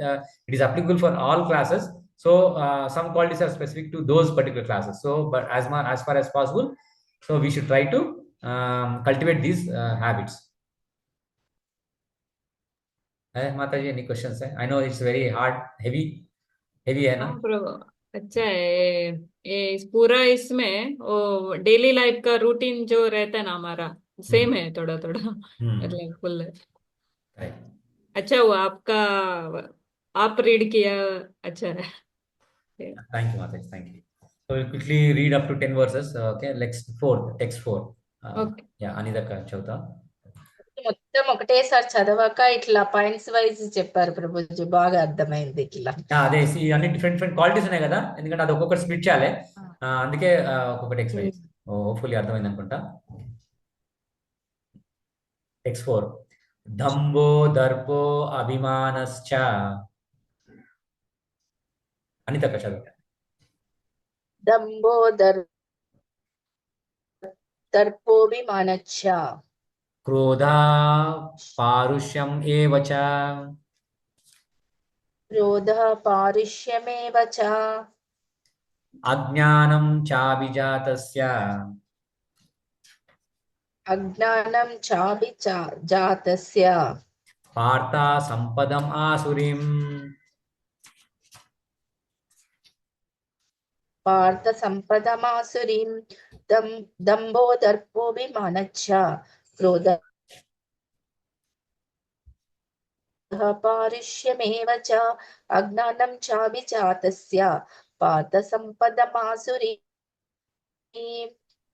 it is applicable for all classes. So some qualities are specific to those particular classes. So, but as far as possible, so we should try to cultivate these habits. Mataji, any questions? I know it's very hard, heavy है ना? प्रभु अच्छा है ये पूरा इसमें वो daily life का routine जो रहता है ना हमारा सेम है थोड़ा थोड़ा मतलब फुल है. अच्छा हुआ आपका आप रीड किया. अच्छा है. Thank you, Mataji. Thank you. So we'll quickly read up to 10 verses. Okay, text 4. Okay. Yeah, Anida ka chauta. మొత్తం ఒకటేసారి చదవాక ఇట్లా పాయింట్స్ వైజ్ చెప్పారు ప్రభుజీ, బాగా అర్థమైంది ఇట్లా. అదే అన్ని డిఫరెంట్ క్వాలిటీస్ ఉన్నాయి కదా, ఎందుకంటే అది ఒక్కొక్కటి స్ప్లిట్ చేయాలి, అందుకే ఒక్కొక్కటి ఎక్స్ప్లెయిన్. హోప్ఫుల్లీ అర్థమైంది అనుకుంటా. టెక్స్ట్ 4. దంభో దర్పో అభిమానశ్చ. అనిత చదువు. దంభో దర్పోభిమానశ్చ. క్రోధా పారుష్యం ఏవ చ. క్రోధః పారుష్యమేవ చ. అజ్ఞానం చాభిజాతస్య. అజ్ఞానం చాభిజాతస్య. పార్థ సంపదం ఆసురీం. పార్థ సంపదమాసురీం. దంభో దర్పోభిమానశ్చ. క్రోధః పారుష్యమేవ చ. అజ్ఞానం చాభిజాతస్య. పార్థ సంపదమాసురీం.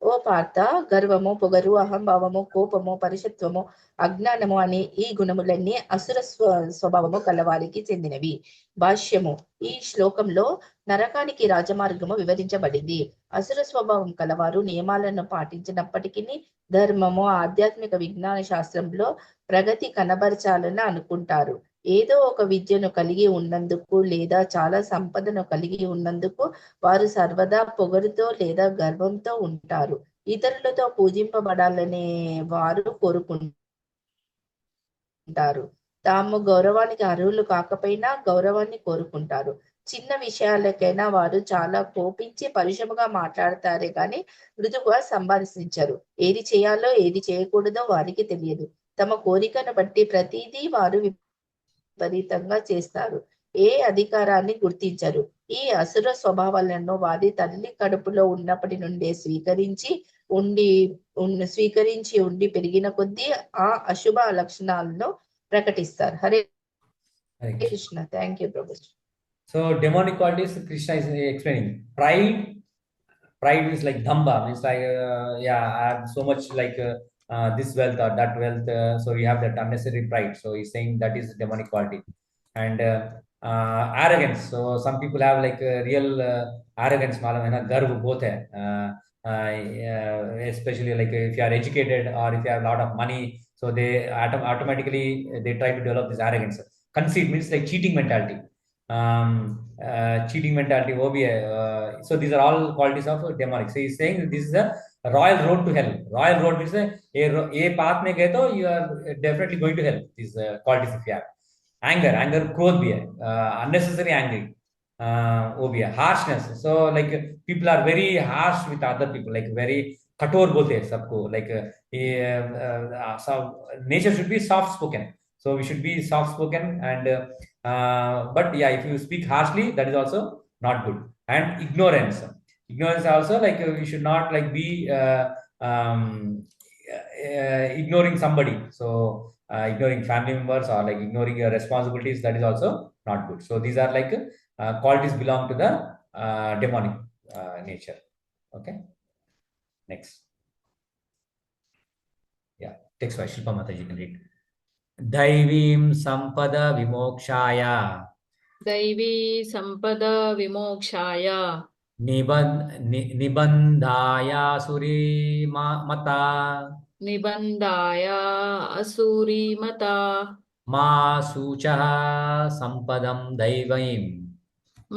ఓ పార్థ, గర్వము, పొగరు, అహంభావము, కోపము, పరుషత్వము, అజ్ఞానము అనే ఈ గుణములన్నీ అసుర స్వభావము కలవారికి చెందినవి. భాష్యము. ఈ శ్లోకంలో నరకానికి రాజమార్గము వివరించబడింది. అసుర స్వభావం కలవారు నియమాలను పాటించినప్పటికీ ధర్మము, ఆధ్యాత్మిక విజ్ఞాన శాస్త్రంలో ప్రగతి కనబరచాలని అనుకుంటారు. ఏదో ఒక విద్యను కలిగి ఉన్నందుకు లేదా చాలా సంపదను కలిగి ఉన్నందుకు వారు సర్వదా పొగరుతో లేదా గర్వంతో ఉంటారు. ఇతరులతో పూజింపబడాలనే వారు కోరుకుంటారు. తాము గౌరవానికి అర్హులు కాకపోయినా గౌరవాన్ని కోరుకుంటారు. చిన్న విషయాలకైనా వారు చాలా కోపించి పరుషముగా మాట్లాడతారే కానీ మృదువుగా సంభాషించరు. ఏది చేయాలో ఏది చేయకూడదో వారికి తెలియదు. తమ కోరికను బట్టి ప్రతిదీ వారు విపరీతంగా చేస్తారు. ఏ అధికారాన్ని గుర్తించరు. ఈ అసుర స్వభావాలను వారి తల్లి కడుపులో ఉన్నప్పటి నుండే స్వీకరించి ఉండి పెరిగిన కొద్దీ ఆ అశుభ లక్షణాలను ప్రకటిస్తారు. Hare Hare Krishna. Krishna. Thank you Prabhu. So demonic qualities Krishna is explaining. Pride is like dhamba, means like yeah, I have so much like this wealth or that wealth, so you have that unnecessary pride. So he's saying that is demonic quality. And arrogance. So some people have like real arrogance, मालूम है ना, गर्व बहुत है. Especially like if you are educated or if you have a lot of money, so they automatically they try to develop this arrogance. Conceit means like cheating mentality. Cheating mentality, वो भी है. So these are all qualities of demonic. So he's saying this is a royal road to hell. Royal road means ये path में गए तो you are definitely going to hell. These qualities if you have. Anger, क्रोध भी है. Unnecessary angry, वो भी है. Harshness. So like people are very harsh with other people, like very कठोर बोलते हैं सबको. Like nature should be soft spoken. So we should be soft spoken and but yeah, if you speak harshly, that is also not good. And ignorance also, like we should not like be ignoring somebody. So ignoring family members or like ignoring your responsibilities, that is also not good. So these are like qualities belong to the demonic nature. Okay, next. Yeah, text by Shilpa Mataji can read. दैवीं सम्पदा विमोक्षाय दैवी संपद विमोक्षाय निबन्धाय सुरीमता निबन्धाय असुरीमता मा शुचः सम्पदं दैवीं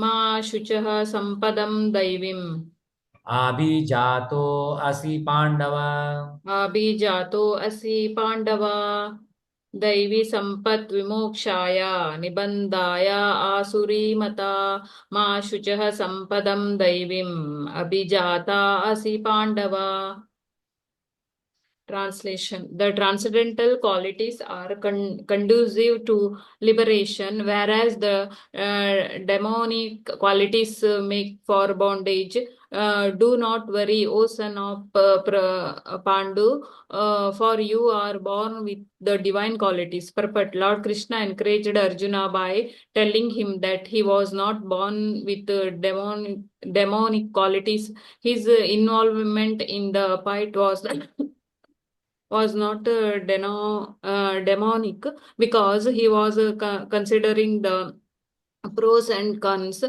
मा शुचः सम्पदं दैवीम् अभिजातो असि पाण्डव अभिजातो असि पाण्डव दैवी संपत् विमोक्षाय निबन्धाय आसुरीमता मा शुचः सम्पदं दैवीम् अभिजाता असि Pandava. Translation. The transcendental qualities are conducive to liberation, whereas the demonic qualities make for bondage. Do not worry, O son of Pandu, for you are born with the divine qualities. Purport. Lord Krishna encouraged Arjuna by telling him that he was not born with demonic qualities. His involvement in the fight was not demonic, because he was considering the pros and cons.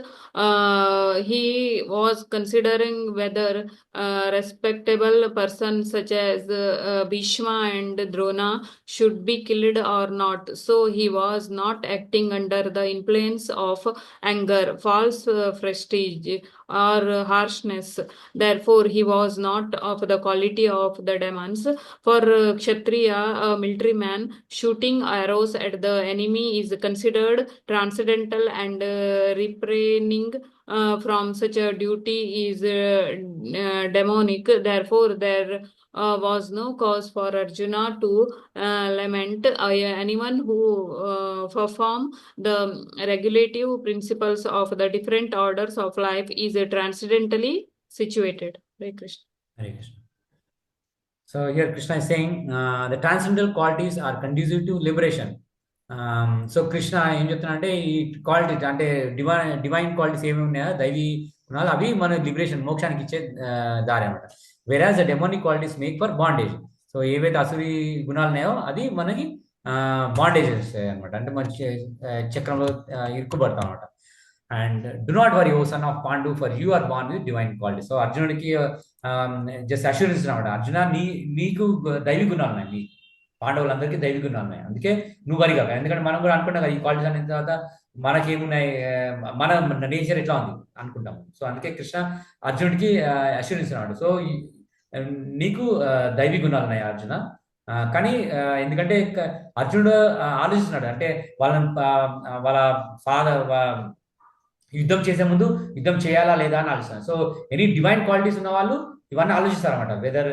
He was considering whether respectable persons such as Bhishma and Drona should be killed or not. So he was not acting under the influence of anger, false prestige, or harshness. Therefore, he was not of the quality of the demons. For Kshatriya, a military man, shooting arrows at the enemy is considered transcendental, and refraining from such a duty is demonic. Therefore, there was no cause for Arjuna to lament. Anyone who perform the regulative principles of the different orders of life is transcendentally situated. Hare Krishna. Hare Krishna. So here Krishna is saying the transcendental qualities are conducive to liberation. So Krishna ఏం చెప్తున్నా అంటే ఈ quality అంటే divine qualities ఏమి ఉన్నాయో దైవీ గుణాలు అవి మన లిబరేషన్ మోక్షానికి ఇచ్చే దారి అనమాట. వెరాజ్ the demonic qualities make for bondage. So ఏవైతే అసురి గుణాలు ఉన్నాయో అది మనకి బాండేజెస్ అనమాట, అంటే మంచి చక్రంలో ఇరుక్కుబడతాం అనమాట. And do not worry O son of Pandu for you are born with divine quality. So అర్జునుడికి జస్ట్ అష్యూరెన్స్ అనమాట, అర్జున నీకు దైవి గుణాలు ఉన్నాయి, నీ పాండవులందరికీ దైవి గుణాలు ఉన్నాయి, అందుకే నువ్వు వరి కాక. ఎందుకంటే మనం కూడా అనుకుంటాం కదా ఈ క్వాలిటీస్ అనే తర్వాత మనకేమున్నాయి, మన నేచర్ ఎట్లా ఉంది అనుకుంటాం. సో అందుకే కృష్ణ అర్జునుడికి అష్యూరెన్స్ అన్నాడు. సో నీకు దైవీ గుణాలు ఉన్నాయి అర్జున. కానీ ఎందుకంటే అర్జునుడు ఆలోచిస్తున్నాడు, అంటే వాళ్ళ ఫాదర్ యుద్ధం చేసే ముందు యుద్ధం చేయాలా లేదా అని ఆలోచిస్తారు. సో ఎనీ డివైన్ క్వాలిటీస్ ఉన్న వాళ్ళు ఇవన్నీ ఆలోచిస్తారు అనమాట. Whether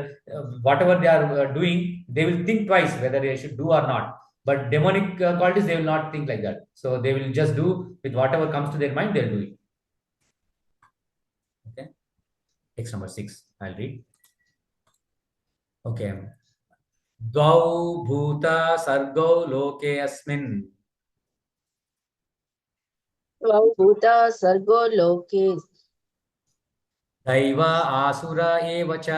whatever they are doing, they will think twice whether they should do or not. But demonic qualities they will not think like that. So they will just do with whatever comes to their mind, they will do it. Okay, text number 6 I will read. Okay, ద్వౌ భూత సర్గౌ లోకే అస్మిన్ ద్వౌ భూత సర్గో లోకే దైవ ఆసుర ఏవ చ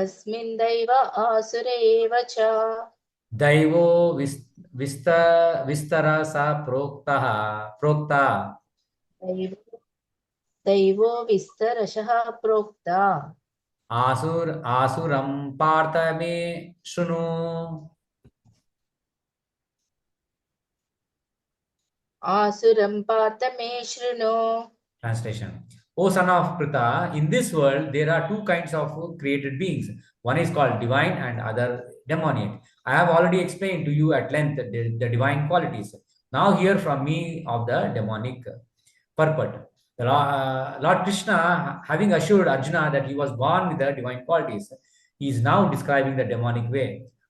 అస్మిన్ దైవ ఆసుర ఏవ చ దైవో విస్తరస ప్రోక్త దైవో విస్తరశః ప్రోక్త ఆసురం పార్థ మే శృణు. ఆసురం పార్థ మే శృణు. Translation. O son of Pritha, in this world there are two kinds of created beings. One is called divine and other demoniac. I have already explained to you at length the divine qualities. Now hear from me of the demonic purport. The Lord Krishna, having assured Arjuna that he was born with the divine qualities, he is now describing the demonic way.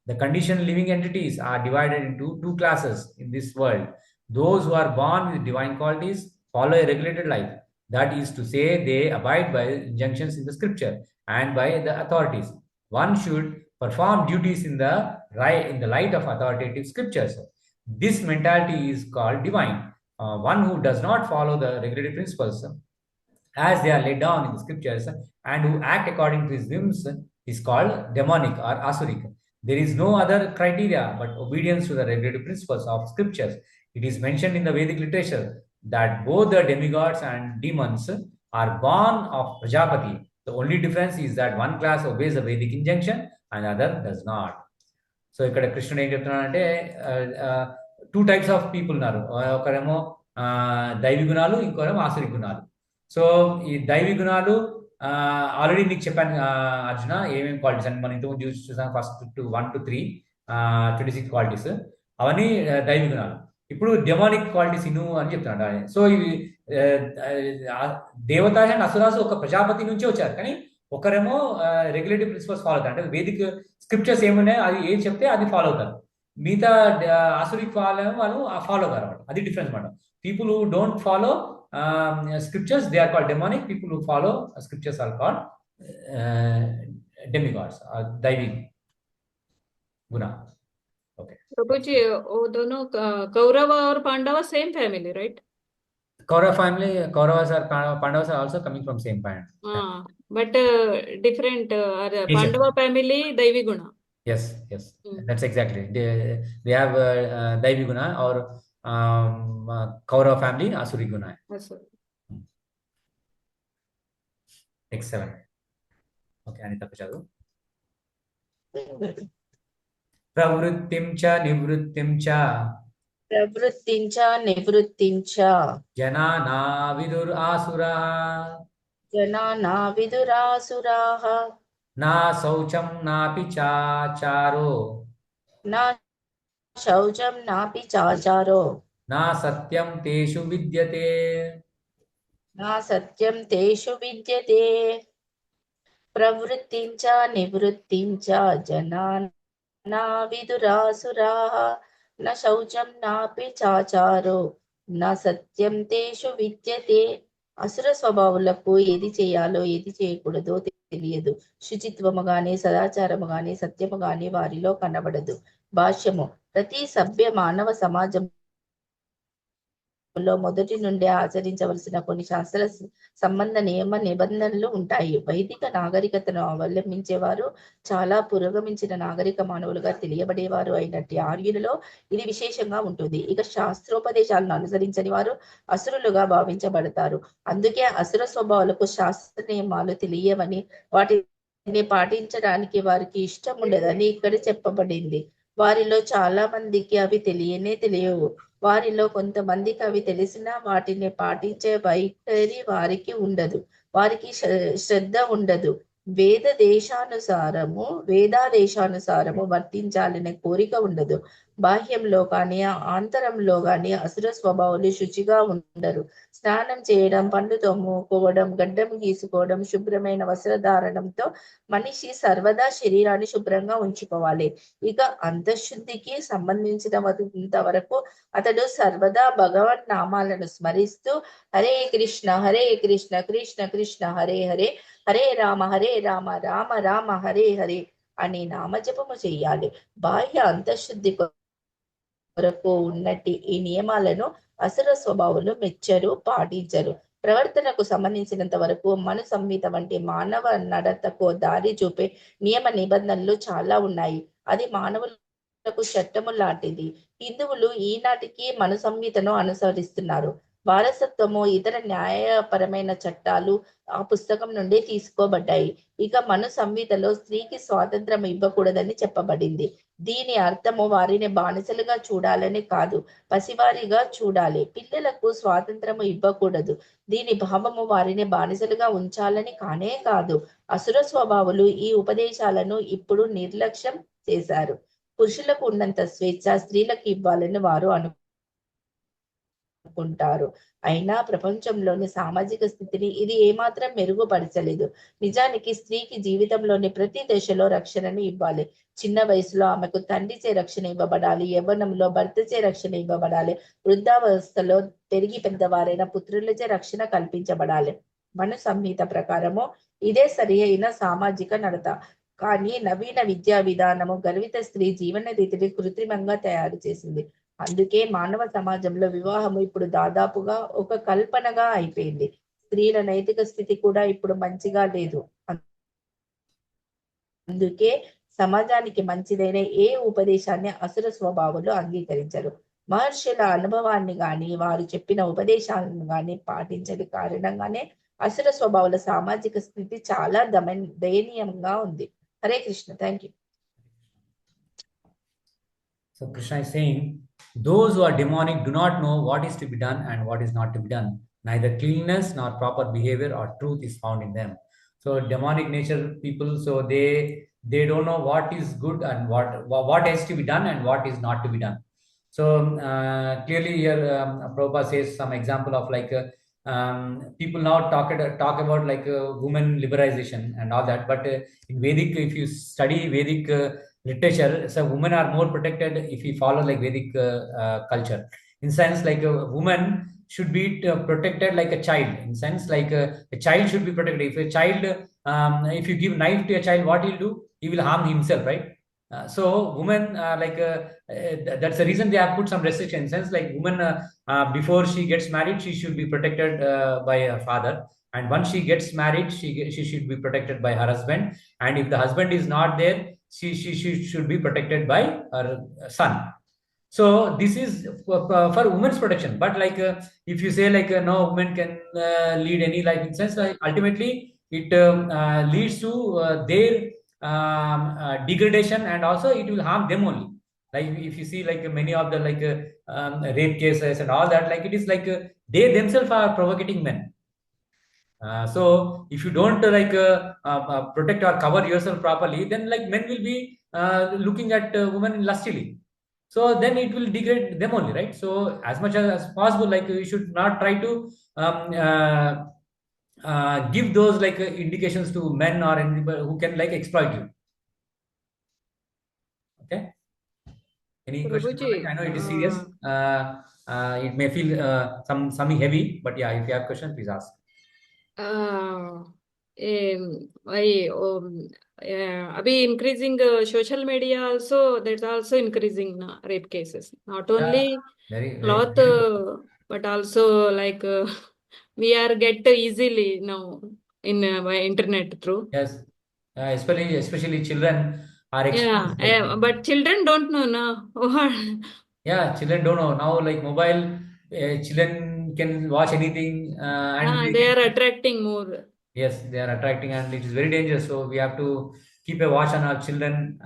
The conditioned living entities are divided into two classes in this world. Those who are born with divine qualities follow a regulated life. That is to say, they abide by injunctions in the scripture and by the authorities. One should perform duties in the light of authoritative scriptures. This mentality is called divine. One who does not follow the regulated principles as they are laid down in the scriptures and who act according to his whims is called demonic or asuric. There is no other criteria but obedience to the regulated principles of scriptures. It is mentioned in the Vedic literature that both the demigods and demons are born of Prajapati. The only difference is that one class obeys the Vedic injunction and the other does not. So ఇక్కడ కృష్ణుడు ఏం చెప్తున్నాడంటే two types of people ఉన్నారు, ఒకరేమో దైవి గుణాలు, ఇంకోరేమో ఆసురి గుణాలు. So ఈ దైవి గుణాలు ఆల్రెడీ నీకు చెప్పాను అర్జున ఏమేమి క్వాలిటీస్ అని, మనం ఇంతకుముందు చూసాం ఫస్ట్ 1 to 3 26 క్వాలిటీస్, అవన్నీ దైవి గుణాలు. ఇప్పుడు డెమోనిక్ క్వాలిటీస్ ఇను అని చెప్తున్నాడు ఆయన. సో ఇవి దేవతాస్ అండ్ అసురాసు ఒక ప్రజాపతి నుంచి వచ్చారు, కానీ ఒకరేమో రెగ్యులేటివ్ ప్రిన్సిపల్స్ ఫాలో అవుతారు, అంటే వేదిక్ స్క్రిప్చర్స్ ఏమున్నాయో అది ఏం చెప్తే అది ఫాలో అవుతారు. మిగతా ఆసురిక్ వాళ్ళు ఫాలో కారు అనమాట. అది డిఫరెన్స్ అనమాట. People who don't follow scriptures, they are called demonic. People who follow scriptures are called demigods or daivi guna. Okay, Prabhuji, वो दोनों कौरव और Pandava same family, right? Kaurava family, Kauravas are Pandavas are also coming from same parent. But different. Nature. Pandava family daivi guna. Yes, that's exactly. They have daivi guna, or Kaurava family asuri guna. Next 7. Okay, Anita Pachadu. Pravrittim cha nivrittim cha janana vidur asuraha na saucham napi chacharo na satyam teshu vidyate ప్రవృత్తించ నివృత్తించ జనానా విదురాసురాః న శౌచం నాపి చాచారో నా సత్యం తేషు విద్యతే. అసుర స్వభావులకు ఏది చేయాలో ఏది చేయకూడదో తెలియదు. శుచిత్వము గాని సదాచారము గాని సత్యము గాని వారిలో కనబడదు. భాష్యము: ప్రతి సభ్య మానవ సమాజం లో మొదటి నుండి ఆచరించవలసిన కొన్ని శాస్త్ర సంబంధ నియమ నిబంధనలు ఉంటాయి. వైదిక నాగరికతను అవలంబించేవారు చాలా పురోగమించిన నాగరిక మానవులుగా తెలియబడేవారు అయినట్టి ఆర్యులలో ఇది విశేషంగా ఉంటుంది. ఇక శాస్త్రోపదేశాలను అనుసరించని వారు అసురులుగా భావించబడతారు. అందుకే అసుర స్వభావాలకు శాస్త్ర నియమాలు తెలియవని, వాటిని పాటించడానికి వారికి ఇష్టం ఉండదని ఇక్కడ చెప్పబడింది. వారిలో చాలా మందికి అవి తెలియవు. వారిలో కొంతమందికి అవి తెలిసినా వాటిని పాటించే వైఖరి వారికి ఉండదు. వారికి శ్రద్ధ ఉండదు. వేదాదేశానుసారము వర్తించాలనే కోరిక ఉండదు. బాహ్యంలో కానీ ఆంతరంలో కానీ అసుర స్వభావాలు శుచిగా ఉండరు. స్నానం చేయడం, పండ్లు తోముకోవడం, గడ్డం గీసుకోవడం, శుభ్రమైన వస్త్రధారణంతో మనిషి సర్వదా శరీరాన్ని శుభ్రంగా ఉంచుకోవాలి. ఇక అంతఃశుద్ధికి సంబంధించినంత వరకు అతడు సర్వదా భగవన్ నామాలను స్మరిస్తూ హరే కృష్ణ కృష్ణ కృష్ణ హరే హరే, హరే రామ రామ రామ హరే హరే అని నామజపము చెయ్యాలి. బాహ్య అంతఃశుద్ధి కొరకు ఉన్నట్టి ఈ నియమాలను అసుర స్వభావాలు మెచ్చరు, పాటించరు. ప్రవర్తనకు సంబంధించినంత వరకు మను సంహిత వంటి మానవ నడతకు దారి చూపే నియమ నిబంధనలు చాలా ఉన్నాయి. అది మానవులకు చట్టము లాంటిది. హిందువులు ఈనాటికి మను సంహితను అనుసరిస్తున్నారు. వారసత్వము, ఇతర న్యాయపరమైన చట్టాలు ఆ పుస్తకం నుండి తీసుకోబడ్డాయి. ఇక మను సంహితలో స్త్రీకి స్వాతంత్రం ఇవ్వకూడదని చెప్పబడింది. దీని అర్థము వారిని బానిసలుగా చూడాలని కాదు, పసివారిగా చూడాలి. పిల్లలకు స్వాతంత్రము ఇవ్వకూడదు. దీని భావము వారిని బానిసలుగా ఉంచాలని కానే కాదు. అసుర స్వభావులు ఈ ఉపదేశాలను ఇప్పుడు నిర్లక్ష్యం చేశారు. పురుషులకు ఉన్నంత స్వేచ్ఛ స్త్రీలకు ఇవ్వాలని వారు అనుకుంటారు. అయినా ప్రపంచంలోని సామాజిక స్థితిని ఇది ఏమాత్రం మెరుగుపరచలేదు. నిజానికి స్త్రీకి జీవితంలోని ప్రతి దశలో రక్షణను ఇవ్వాలి. చిన్న వయసులో ఆమెకు తండ్రిచే రక్షణ ఇవ్వబడాలి. యవ్వనంలో భర్తచే రక్షణ ఇవ్వబడాలి. వృద్ధావస్థలో పెరిగి పెద్దవారైన పుత్రులచే రక్షణ కల్పించబడాలి. మను సంహిత ప్రకారము ఇదే సరి అయిన సామాజిక నడత. కానీ నవీన విద్యా విధానము గర్విత స్త్రీ జీవన రీతిని కృత్రిమంగా తయారు చేసింది. అందుకే మానవ సమాజంలో వివాహము ఇప్పుడు దాదాపుగా ఒక కల్పనగా అయిపోయింది. స్త్రీల నైతిక స్థితి కూడా ఇప్పుడు మంచిగా లేదు. అందుకే సమాజానికి మంచిదైన ఏ ఉపదేశాన్ని అసుర స్వభావాలు అంగీకరించరు. మహర్షుల అనుభవాన్ని గాని, వారు చెప్పిన ఉపదేశాలను గాని పాటించని కారణంగానే అసుర స్వభావాల సామాజిక స్థితి చాలా దయనీయంగా ఉంది. Hare Krishna. Thank you. So Krishna is saying, those who are demonic do not know what is to be done and what is not to be done. Neither cleanliness nor proper behavior or truth is found in them. So demonic nature people, so they don't know what is good and what has to be done and what is not to be done. So clearly here Prabhupada says some example of like people now talk about like women liberalization and all that, but in Vedic, if you study Vedic literature, so women are more protected if we follow like Vedic culture. In sense, like a woman should be protected like a child. In sense, like a child should be protected. If a child, if you give knife to a child, what he'll do? He will harm himself, right? So women that's the reason they have put some restrictions. In sense, like woman before she gets married, she should be protected by her father. And once she gets married, she should be protected by her husband. And if the husband is not there, she should be protected by her son. So this is for women's protection. But like if you say like no women can lead any life, in sense like ultimately it leads to their degradation, and also it will harm them only. Like if you see like many of the like rape cases and all that, like it is like they themselves are provocating men. So if you don't like protect or cover yourself properly, then like men will be looking at women lustily. So then it will degrade them only, right? So as much as possible, like you should not try to give those like indications to men or anybody who can like exploit you. Okay. Any question? I know it is serious. It may feel some heavy, but yeah, if you have question, please ask. अभी increasing social media also, that's also increasing rape cases. Not Yeah, only very, cloth, very. but also like we are get easily now in by internet through. Yes, especially children are Yeah, exposed. but children don't know now. Yeah, children don't know now. Like mobile, children can watch anything, and they They can, are attracting more. yes, they are attracting, and it is very dangerous. So we have to keep a watch on our children.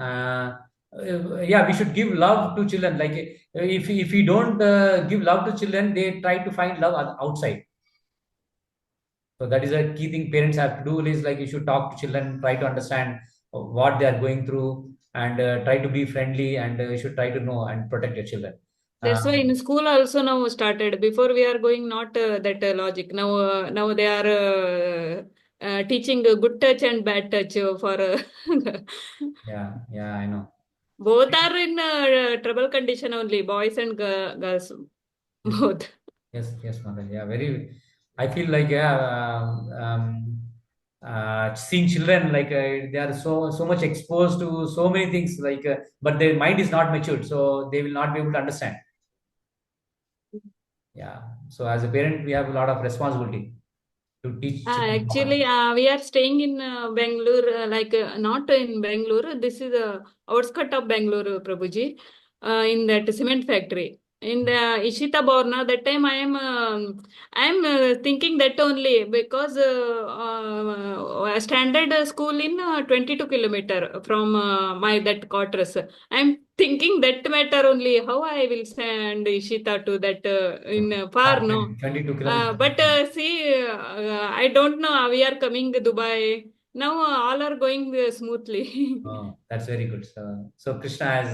Yeah, we should give love to children. Like if we don't give love to children, they try to find love outside. So that is a key thing parents have to do is like you should talk to children, try to understand what they are going through, and try to be friendly, and you should try to know and protect your children. That's why Um, in school also now started. Before we are going not that logic. Now they are teaching good touch and bad touch for yeah, yeah, I know. both are in trouble condition only. Boys and girls Mhm. both. Yes, Mother. Yeah, very. I feel like yeah, seeing children like they are so much exposed to so many things like, but their mind is not matured, so they will not be able to understand. Yeah. So as a parent, we have a lot of responsibility to teach children Actually, properly. we are staying in Bangalore, not in Bangalore. This is outskirt of Bangalore, Prabhuji, in that cement factory. In the Ishita Borna, that time I am thinking that only because standard school in 22 kilometer from my that quarters. I am thinking that matter only. How I will send Ishita to that in far Ah, no. 22 kilometers. But see, I don't know. We are coming to Dubai now. All are going smoothly. Oh, that's very good. So Krishna has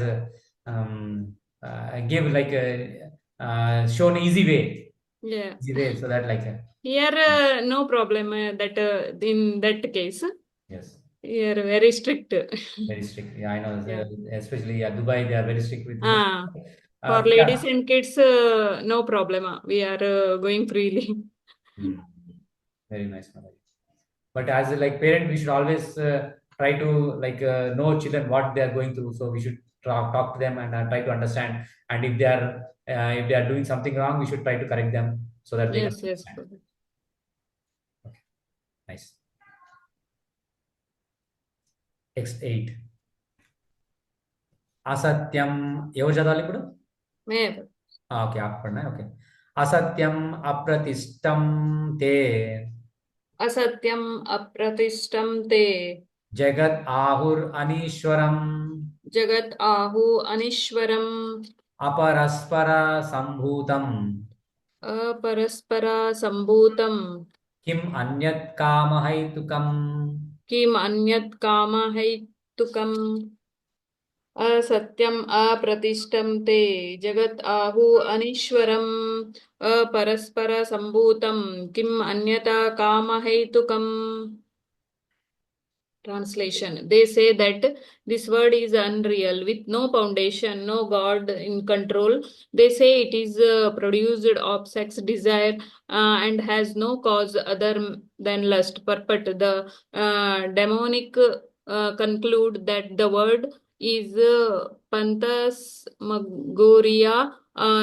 gave like a shown Yeah. easy way, so that like Here, no problem. That in that case, yes, here very strict. very strict. Yeah, I know. Yeah. Especially yeah, Dubai, they are very strict with women. Ah, for Yeah. ladies and kids, no problem. We are going freely. Hmm. Very nice, Manoj. But as a like parent, we should always try to like know children what they are going through. So we should talk to them and try to understand. And if they are doing something wrong, we should try to correct them so that they can Yes, yes. understand. Okay, nice. X8. असत्यम ఎవరు చదవాలి ఇప్పుడు May okay आप पढ़ना है okay असत्यम अप्रतिष्ठम ते asatyam apratistam te जगत आहुर अनीश्वरम jagat ahu anishwaram अपरस्पर संभूतम अपरस्परा सम्भूतम् किम अन्यत् कामहैतुकम् किम् अन्यत् कामहैतुकम् असत्यम् अप्रतिष्ठं ते जगत् आहु अनीश्वरम् अपरस्पर सम्भूतम् किम् अन्यथा कामहैतुकम्. Translation. They say that this word is unreal, with no foundation, no God in control. They say it is produced of sex desire and has no cause other than lust. Purport. The demonic conclude that the word is Pantasmagoria.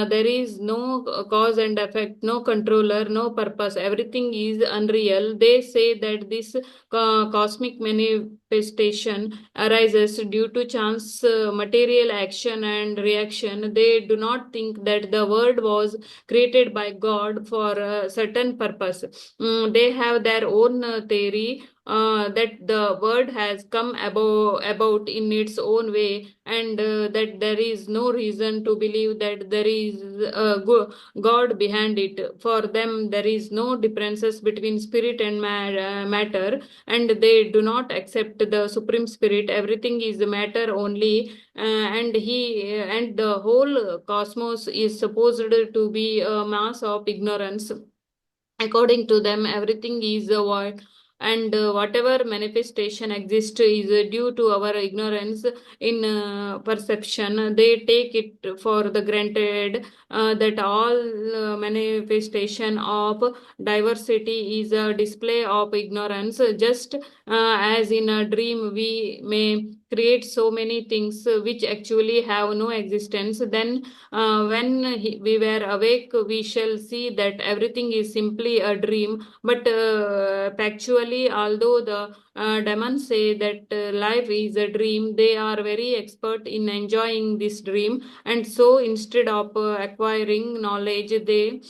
There is no cause and effect, no controller, no purpose. Everything is unreal. They say that this cosmic manifestation arises due to chance, material action and reaction. They do not think that the world was created by God for a certain purpose. They have their own theory that the world has come about in its own way, and that there is no reason to believe that there is a God behind it. For them, there is no differences between spirit and matter, and they do not accept the supreme spirit. Everything is matter only, and the whole cosmos is supposed to be a mass of ignorance. According to them, everything is a void. and whatever manifestation exists is due to our ignorance in perception. They take it for the granted that all manifestation of diversity is a display of ignorance. Just as in a dream we may create so many things which actually have no existence, then when we were awake, we shall see that everything is simply a dream. But factually, although the demons say that life is a dream, they are very expert in enjoying this dream. And so instead of acquiring knowledge, they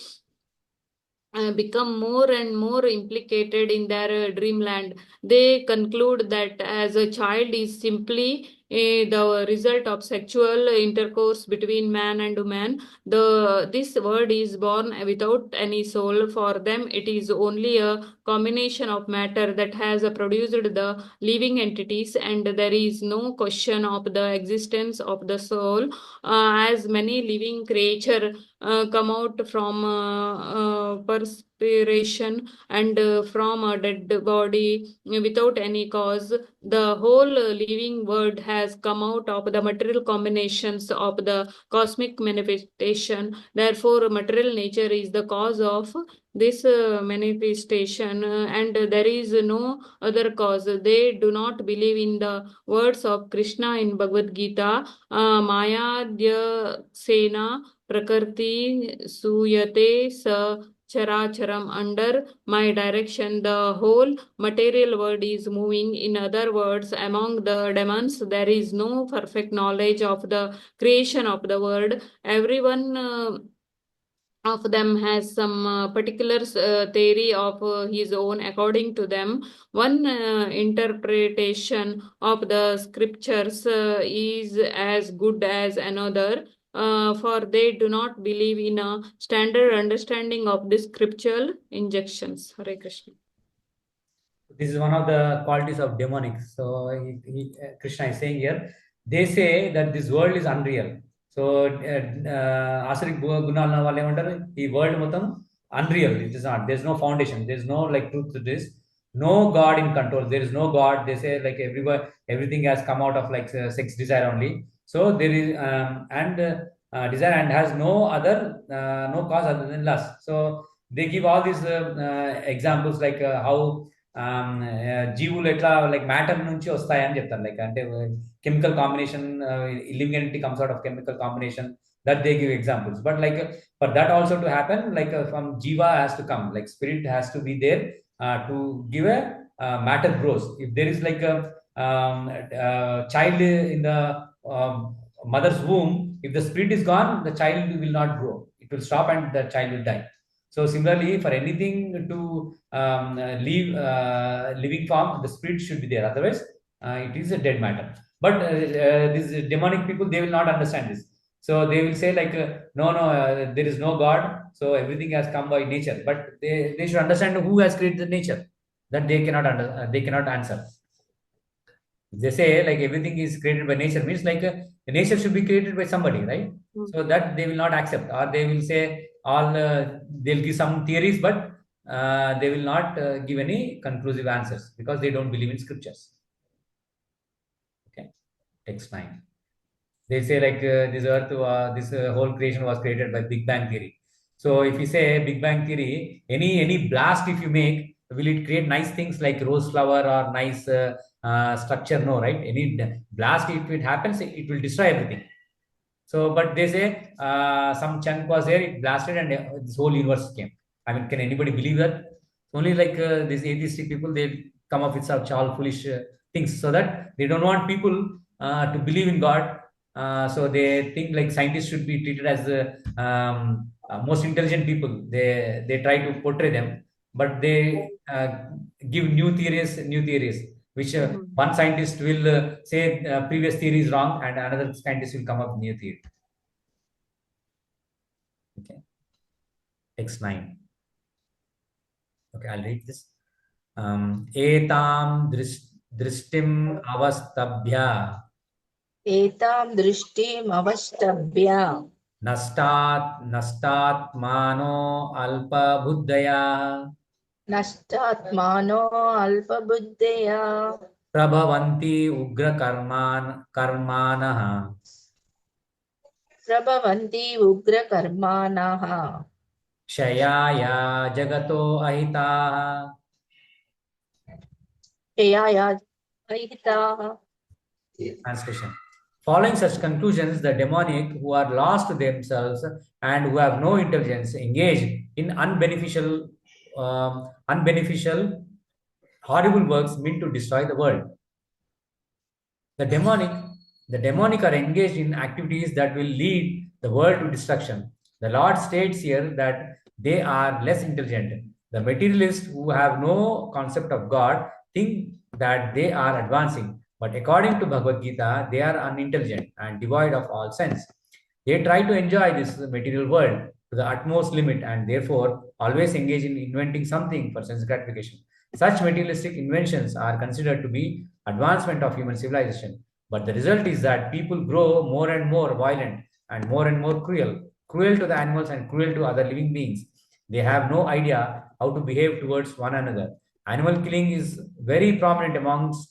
become more and more implicated in their dreamland. They conclude that as a child is simply the result of sexual intercourse between man and woman. This word is born without any soul. For them, it is only a combination of matter that has produced the living entities, and there is no question of the existence of the soul. As many living creature come out from perspiration and from a dead body without any cause, the whole living world has come out of the material combinations of the cosmic manifestation. Therefore, material nature is the cause of this manifestation, and there is no other cause. They do not believe in the words of Krishna in Bhagavad Gita, Maya Sena Prakrti Suyate Sa Characharam. Under my direction, the whole material world is moving. In other words, among the demons, there is no perfect knowledge of the creation of the world. Everyone of them has some particular theory of his own. According to them, one interpretation of the scriptures is as good as another, for they do not believe in a standard understanding of the scriptural injections. Hare Krishna. This is one of the qualities of demonic. So Krishna is saying here, they say that this world is unreal. So Asrik Gunal వాళ్ళు ఏమంటారు, ఈ world మొత్తం unreal. It is not. There's no foundation. There's no like truth to this. No God in control. There is no God. They say like everything has come out of like sex desire only. So there is desire and has no other no cause other than lust. So they give all these examples like how జీవులు ఎట్లా like matter నుంచి వస్తాయని చెప్తారు. Like అంటే chemical combination, living entity comes out of chemical combination, that they give examples. But like for that also to happen, like from jiva has to come, like spirit has to be there to give a matter grows. If there is like a child in the mother's womb, if the spirit is gone, the child will not grow. It will stop and the child will die. So similarly, for anything to leave living form, the spirit should be there. Otherwise, it is a dead matter. But these demonic people, they will not understand this. So they will say like, no, there is no God. So everything has come by nature. But they should understand who has created the nature. That they cannot answer. They say like everything is created by nature, means like nature should be created by somebody, right? So that they will not accept, or they will say all they'll give some theories, but they will not give any conclusive answers because they don't believe in scriptures. Okay, text 9. They say like this earth, this whole creation was created by Big Bang theory. So if you say Big Bang theory, any blast if you make, will it create nice things like rose flower or nice structure? No, right? Any blast, if it happens, it will destroy everything. So, but they say some chunk was there, it blasted, and this whole universe came. I mean, can anybody believe that? Only like these atheistic people, they come up with such all foolish things, so that they don't want people to believe in God. So they think like scientists should be treated as the most intelligent people. They try to portray them, but they give new theories, which one scientist will say previous theory is wrong, and another scientist will come up with new theory. Okay, text 9. Okay, I'll read this. Etam drishtim avastabhya एतां दृष्टिम् अवष्टभ्य nastat mano alpa buddhaya నష్టాత్మానో అల్పబుద్ధయా ప్రభవంతి కర్మాణః ప్రభవంతి ఉగ్రకర్మాణః క్షయాయ జగతో అహితాః. క్షయాయ అహితాః. Translation. Following such conclusions, the demoniac, who are lost to themselves and who have no intelligence, engage in unbeneficial, horrible works meant to destroy the world. The demonic are engaged in activities that will lead the world to destruction. The Lord states here that they are less intelligent. The materialists who have no concept of God think that they are advancing, but according to Bhagavad Gita, they are unintelligent and devoid of all sense. They try to enjoy this material world to the utmost limit and therefore always engage in inventing something for sense gratification. Such materialistic inventions are considered to be advancement of human civilization. But the result is that people grow more and more violent and more cruel to the animals and cruel to other living beings. They have no idea how to behave towards one another. Animal killing is very prominent amongst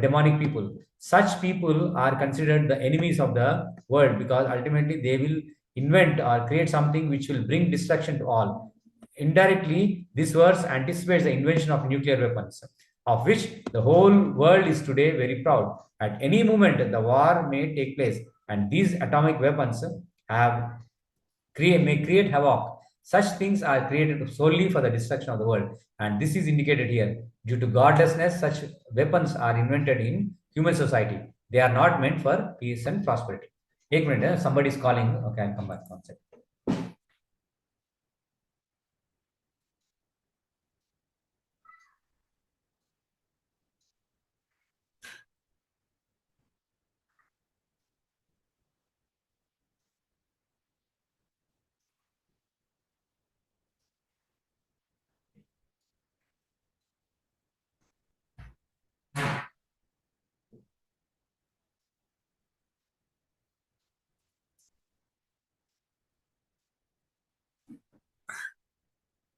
demonic people. Such people are considered the enemies of the world because ultimately they will invent or create something which will bring destruction to all. Indirectly, this verse anticipates the invention of nuclear weapons, of which the whole world is today very proud. At any moment, the war may take place, and these atomic weapons may create havoc. Such things are created solely for the destruction of the world, and this is indicated here. Due to godlessness, such weapons are invented in human society. They are not meant for peace and prosperity. एक minute, somebody is calling. Okay, I'll come back. One second.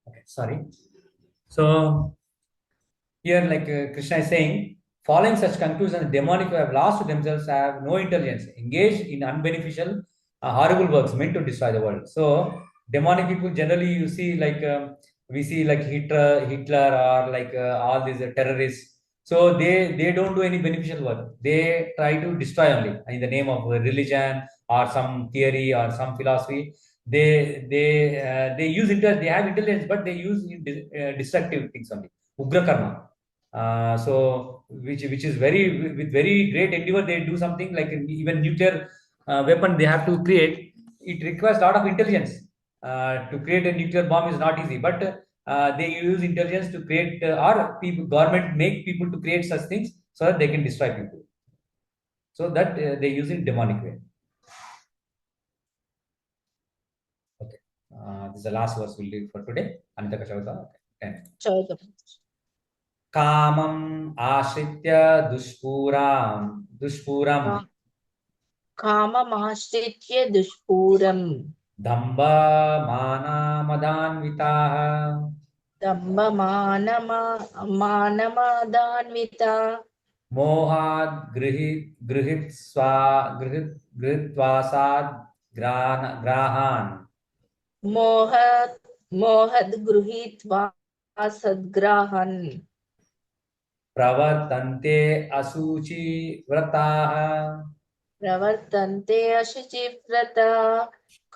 Okay, sorry. So here, like Krishna is saying, following such conclusions, the demonic who have lost to themselves have no intelligence, engaged in unbeneficial, horrible works meant to destroy the world. So demonic people generally, you see, like we see, like Hitler, or like all these terrorists. So they don't do any beneficial work. They try to destroy only in the name of religion or some theory or some philosophy. They use intelligence. They have intelligence, but they use destructive things only. Ugra karma. So which is with very great endeavor they do something like even nuclear weapon they have to create. It requires a lot of intelligence. To create a nuclear bomb is not easy, but they use intelligence to create or government make people to create such things so that they can destroy people. So that they use it demonic way. Okay, this is the last verse we'll do for today. Anita Kachavata. Okay. कामम् आश्रित्य दुष्पूरम् काममाश्रित्य दुष्पूरम् दम्भमानमदान्विताः मोहात् गृहीत्वासाद् ग्राहान् मोहात् गृहीत्वा सद्ग्राहान् प्रवर्तन्ते अशुचिव्रताः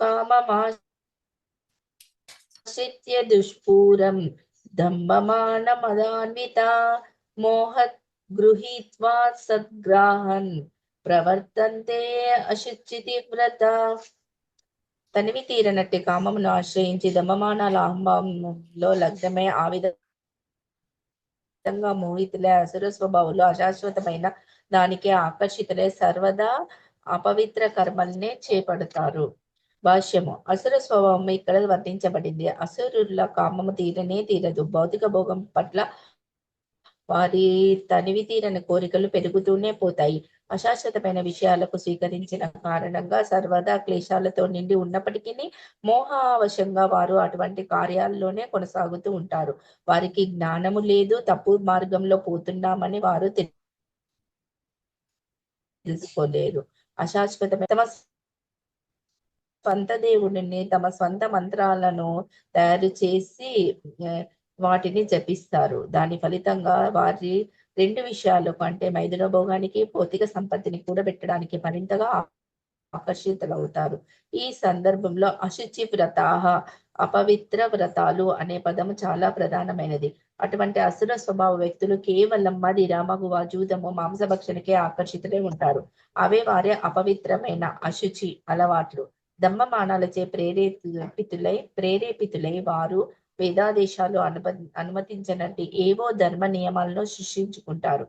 काममाश्रित्य दुष्पूरम् दम्भमानमदान्विता मोहात् गृहीत्वा सद्ग्राहान् ప్రవర్తంతే అశుచివ్రతా. తనివి తీరనట్టి కామమును ఆశ్రయించి దమమానాల అహంభావంలో లగ్నమై ఆ విధంగా మోహితులే అసుర స్వభావులు అశాశ్వతమైన దానికే ఆకర్షితులే సర్వదా అపవిత్ర కర్మల్నే చేపడతారు. భాష్యము. అసుర స్వభావం ఇక్కడ వర్ణించబడింది. అసురుల కామము తీరనే తీరదు. భౌతిక భోగం పట్ల వారి తనివి తీరని కోరికలు పెరుగుతూనే పోతాయి. అశాశ్వతమైన విషయాలకు స్వీకరించిన కారణంగా సర్వదా క్లేశాలతో నిండి ఉన్నప్పటికీ మోహావశంగా వారు అటువంటి కార్యాల్లోనే కొనసాగుతూ ఉంటారు. వారికి జ్ఞానము లేదు, తప్పు మార్గంలో పోతున్నామని వారు తెలుసుకోలేరు. అశాశ్వతమైన తమ స్వంత దేవుడిని, తమ స్వంత మంత్రాలను తయారు చేసి వాటిని జపిస్తారు. దాని ఫలితంగా వారి రెండు విషయాలకు, అంటే మైదున భోగానికి, భౌతిక సంపత్తిని కూడబెట్టడానికి మరింతగా ఆకర్షితులవుతారు. ఈ సందర్భంలో అశుచి వ్రతాహ, అపవిత్ర వ్రతాలు అనే పదము చాలా ప్రధానమైనది. అటువంటి అసుర స్వభావ వ్యక్తులు కేవలం మదిర, మగువ, జూదము, మాంసభక్షణకే ఆకర్షితులై ఉంటారు. అవే వారి అపవిత్రమైన అశుచి అలవాట్లు. దమ్మమానాలచే ప్రేరేపితులై వారు వేదాదేశాలు అనుమతించినట్టు ఏవో ధర్మ నియమాలను సృష్టించుకుంటారు.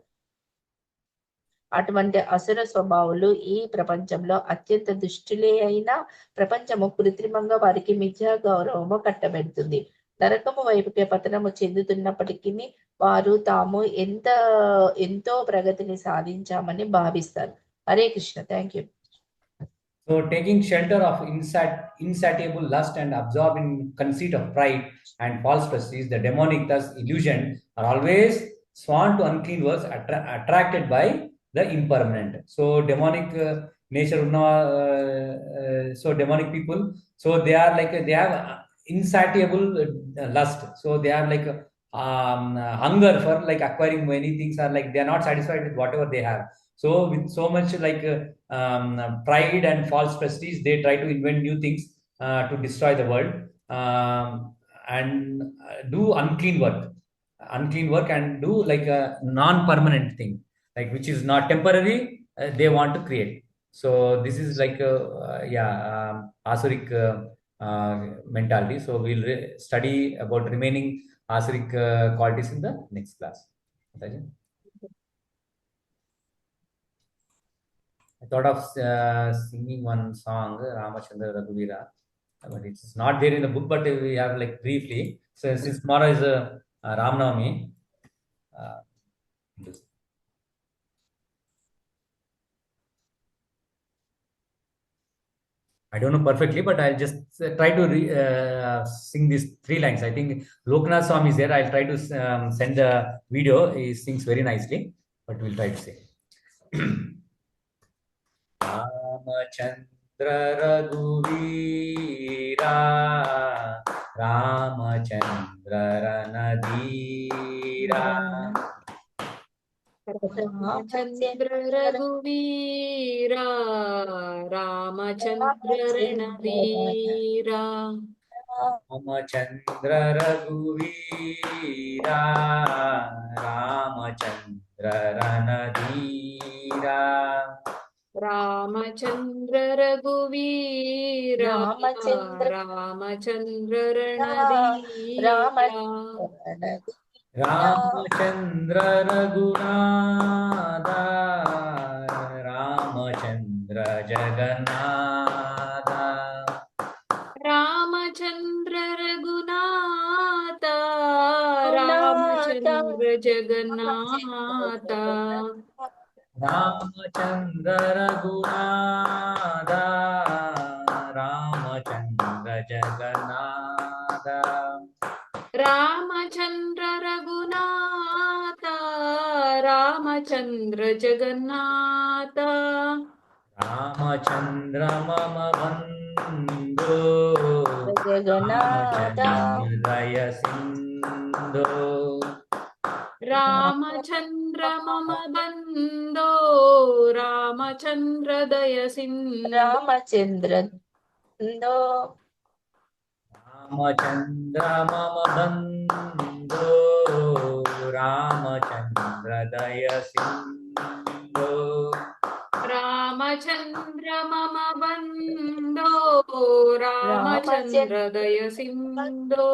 అటువంటి అసుర స్వభావాలు ఈ ప్రపంచంలో అత్యంత దుష్టులే అయినా ప్రపంచము కృత్రిమంగా వారికి మిథ్యా గౌరవము కట్టబెడుతుంది. నరకము వైపుకే పతనము చెందుతున్నప్పటికీ వారు తాము ఎంతో ప్రగతిని సాధించామని భావిస్తారు. Hare Krishna. Thank you. So, taking shelter of insatiable lust and absorbing conceit of pride and false prestige, the demonic, thus illusion, are always sworn to unclean works, attracted by the impermanent. So, demonic nature, so demonic people, so they are like they have insatiable lust. So they have like hunger for like acquiring many things, are like they are not satisfied with whatever they have. So with so much like pride and false prestige, they try to invent new things to destroy the world, and do unclean work and do like a non-permanent thing, like which is not temporary, they want to create. So this is like asuric mentality. So we'll study about remaining asuric qualities in the next class. I thought of singing one song, Ramachandra Raghuvira, but it's not there in the book, but we have like briefly. So since tomorrow is Ram Navami, I don't know perfectly, but I'll just try to sing these 3 lines. I think Loknath Swami is there. I'll try to send the video. He sings very nicely, but we'll try to sing. Ramachandra Raghuvira, Ramachandra Ranadhira, Ramachandra Raghuvira, Ramachandra Ranadhira, Ramachandra Raghuvira, Ramachandra Ranadhira, Ramachandra Raghuvira, Ramachandra Ranadhira, Ramachandra Raghunandana, Ramachandra Jagannatha, Ramachandra Raghunatha, Ramachandra Jagannatha, Ramachandra Raghunatha, Ramachandra Jagannatha, Ramachandra Raghunatha, Ramachandra Jagannatha, Ramachandra Mama Bandhu, Jagannatha, Ramachandra Sindhu, Ramachandra Mama Bandho, Ramachandra Daya Sindhu, Ramachandra Ramachandra Mama Bandhu, Ramachandra Daya Sindhu, Ramachandra Mama Bandho, Ramachandra Daya Sindhu,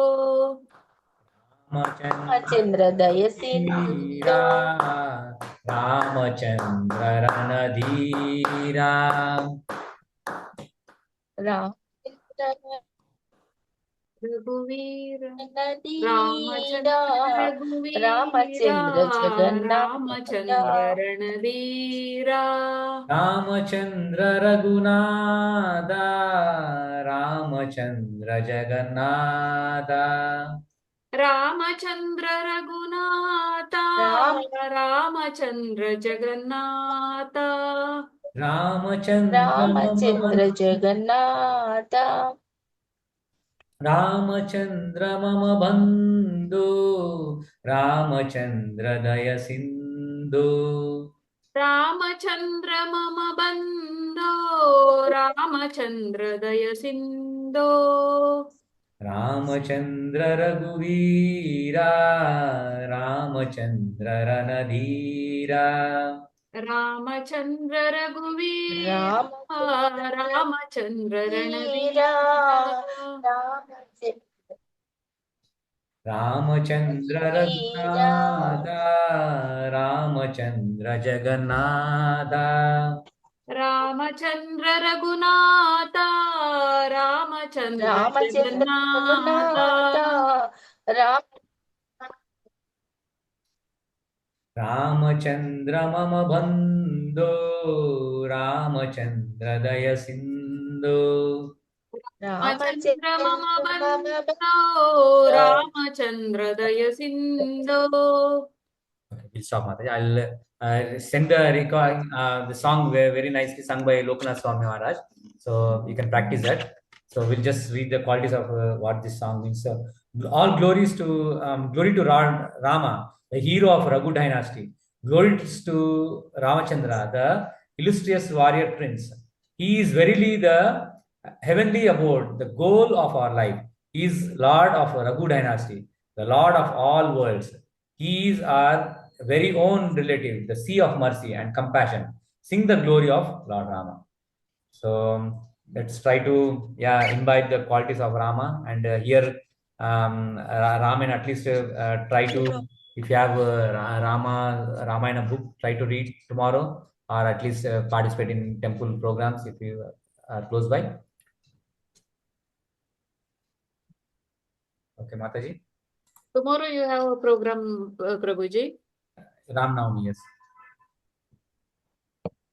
Ramachandra Daya Sindhu, Ramachandra Ranadhira, रघुवीर रणधीरा रामचंद्र रघुवीरा रामचंद्र जगन्नाथ रामचंद्र रणधीरा रामचंद्र रघुनाथ रामचंद्र जगन्नाथ रामचंद्र रघुनाथ राम रामचंद्र जगन्नाथ रामचंद्र मम रामचंद्र बंधु जगन्नाथ रामचंद्र मम बंधु रामचंद्र दय सिंधु रामचंद्र मम बंधो रामचंद्र दय सिंधो रामचंद्र रघुवीरा रामचंद्र रणधीरा रामचंद्र रघुवीर रामचंद्र रामचंद्र रणधीरा रणधीरा रामचंद्र रणधीरा रघुनाथ रामचंद्र जगन्नाथ रामचंद्र रघुनाथ रामचंद्र रामचंद्र जगन्नाथ रघुनाथ राम रामचंद्र मम बंधो रामचंद्र दय सिंधु रामचंद्र मम रामचंद्र मम बंधो रामचंद्र दय सिंधो Okay, we'll stop, Mataji. I'll send the recording, the song very nicely sung by Lokanath Swami Maharaj. So you can practice that. So we'll just read the qualities of what this song means. So all glory to Rama, the hero of Raghu dynasty. Glories to Ramachandra, the illustrious warrior prince. He is verily the heavenly abode, the goal of our life. He is Lord of Raghu dynasty, the Lord of all worlds. He is our very own relative, the sea of mercy and compassion. Sing the glory of Lord Rama. So let's try to imbibe the qualities of Rama and here Raman at least try to, if you have Ramayana book, try to read tomorrow or at least participate in temple programs if you are close by. Okay, Mataji. Tomorrow you have a program, Prabhuji. Ram Navami, yes.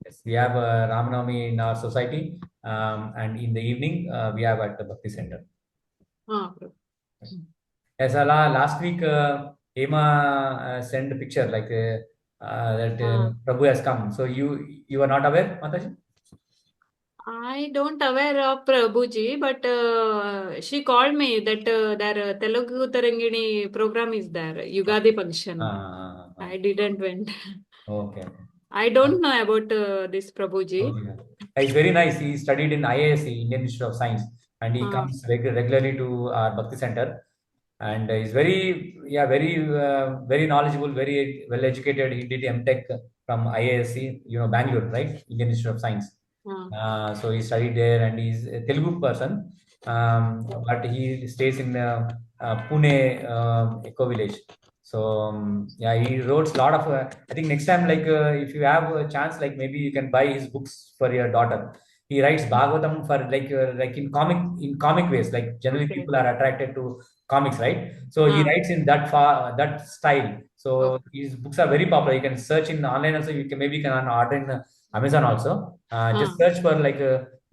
Yes, we have Ram Navami in our society, and in the evening we have at the Bhakti Center. Prabhu. Yes, last week Hema sent a picture like that Prabhu has come. So you are not aware, Mataji? I don't aware of Prabhuji, but she called me that their Telugu Tarangini program is there, Yugadi function. I didn't went. Okay. I don't know about this Prabhuji. Okay. It's very nice. He studied in IISc, Indian Institute of Science, and he comes regularly to our Bhakti Center. And he's very knowledgeable, very well educated. He did MTech from IISc, Bangalore, right? Indian Institute of Science. So he studied there, and he's a Telugu person, but he stays in Pune Eco Village. So he wrote a lot of. I think next time, like if you have a chance, like maybe you can buy his books for your daughter. He writes Bhagavatam for like in comic ways. Like generally people are attracted to comics, right? So he writes in that style. So his books are very popular. You can search in online also. You can order in Amazon also. Just search for like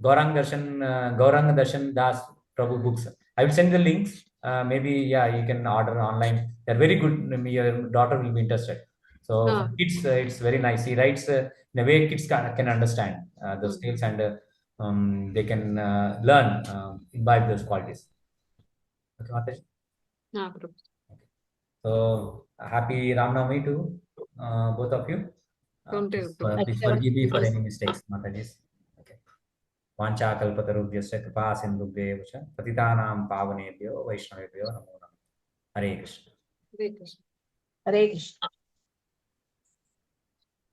Gaurang Darshan Das Prabhu books. I will send the links. Maybe you can order online. They're very good. Your daughter will be interested. So for kids, it's very nice. He writes in a way kids can understand those tales and they can learn, imbibe those qualities. Okay, Mataji? Okay. So happy Ram Navami to both of you. Please forgive me for any mistakes, Mataji. Okay. Vancha kalpatarubhyasya kripa sindhubhyev cha patitanam pavanebhyo vaishnavebhyo namo namaha. Hare Krishna. Hare Krishna. Hare Krishna.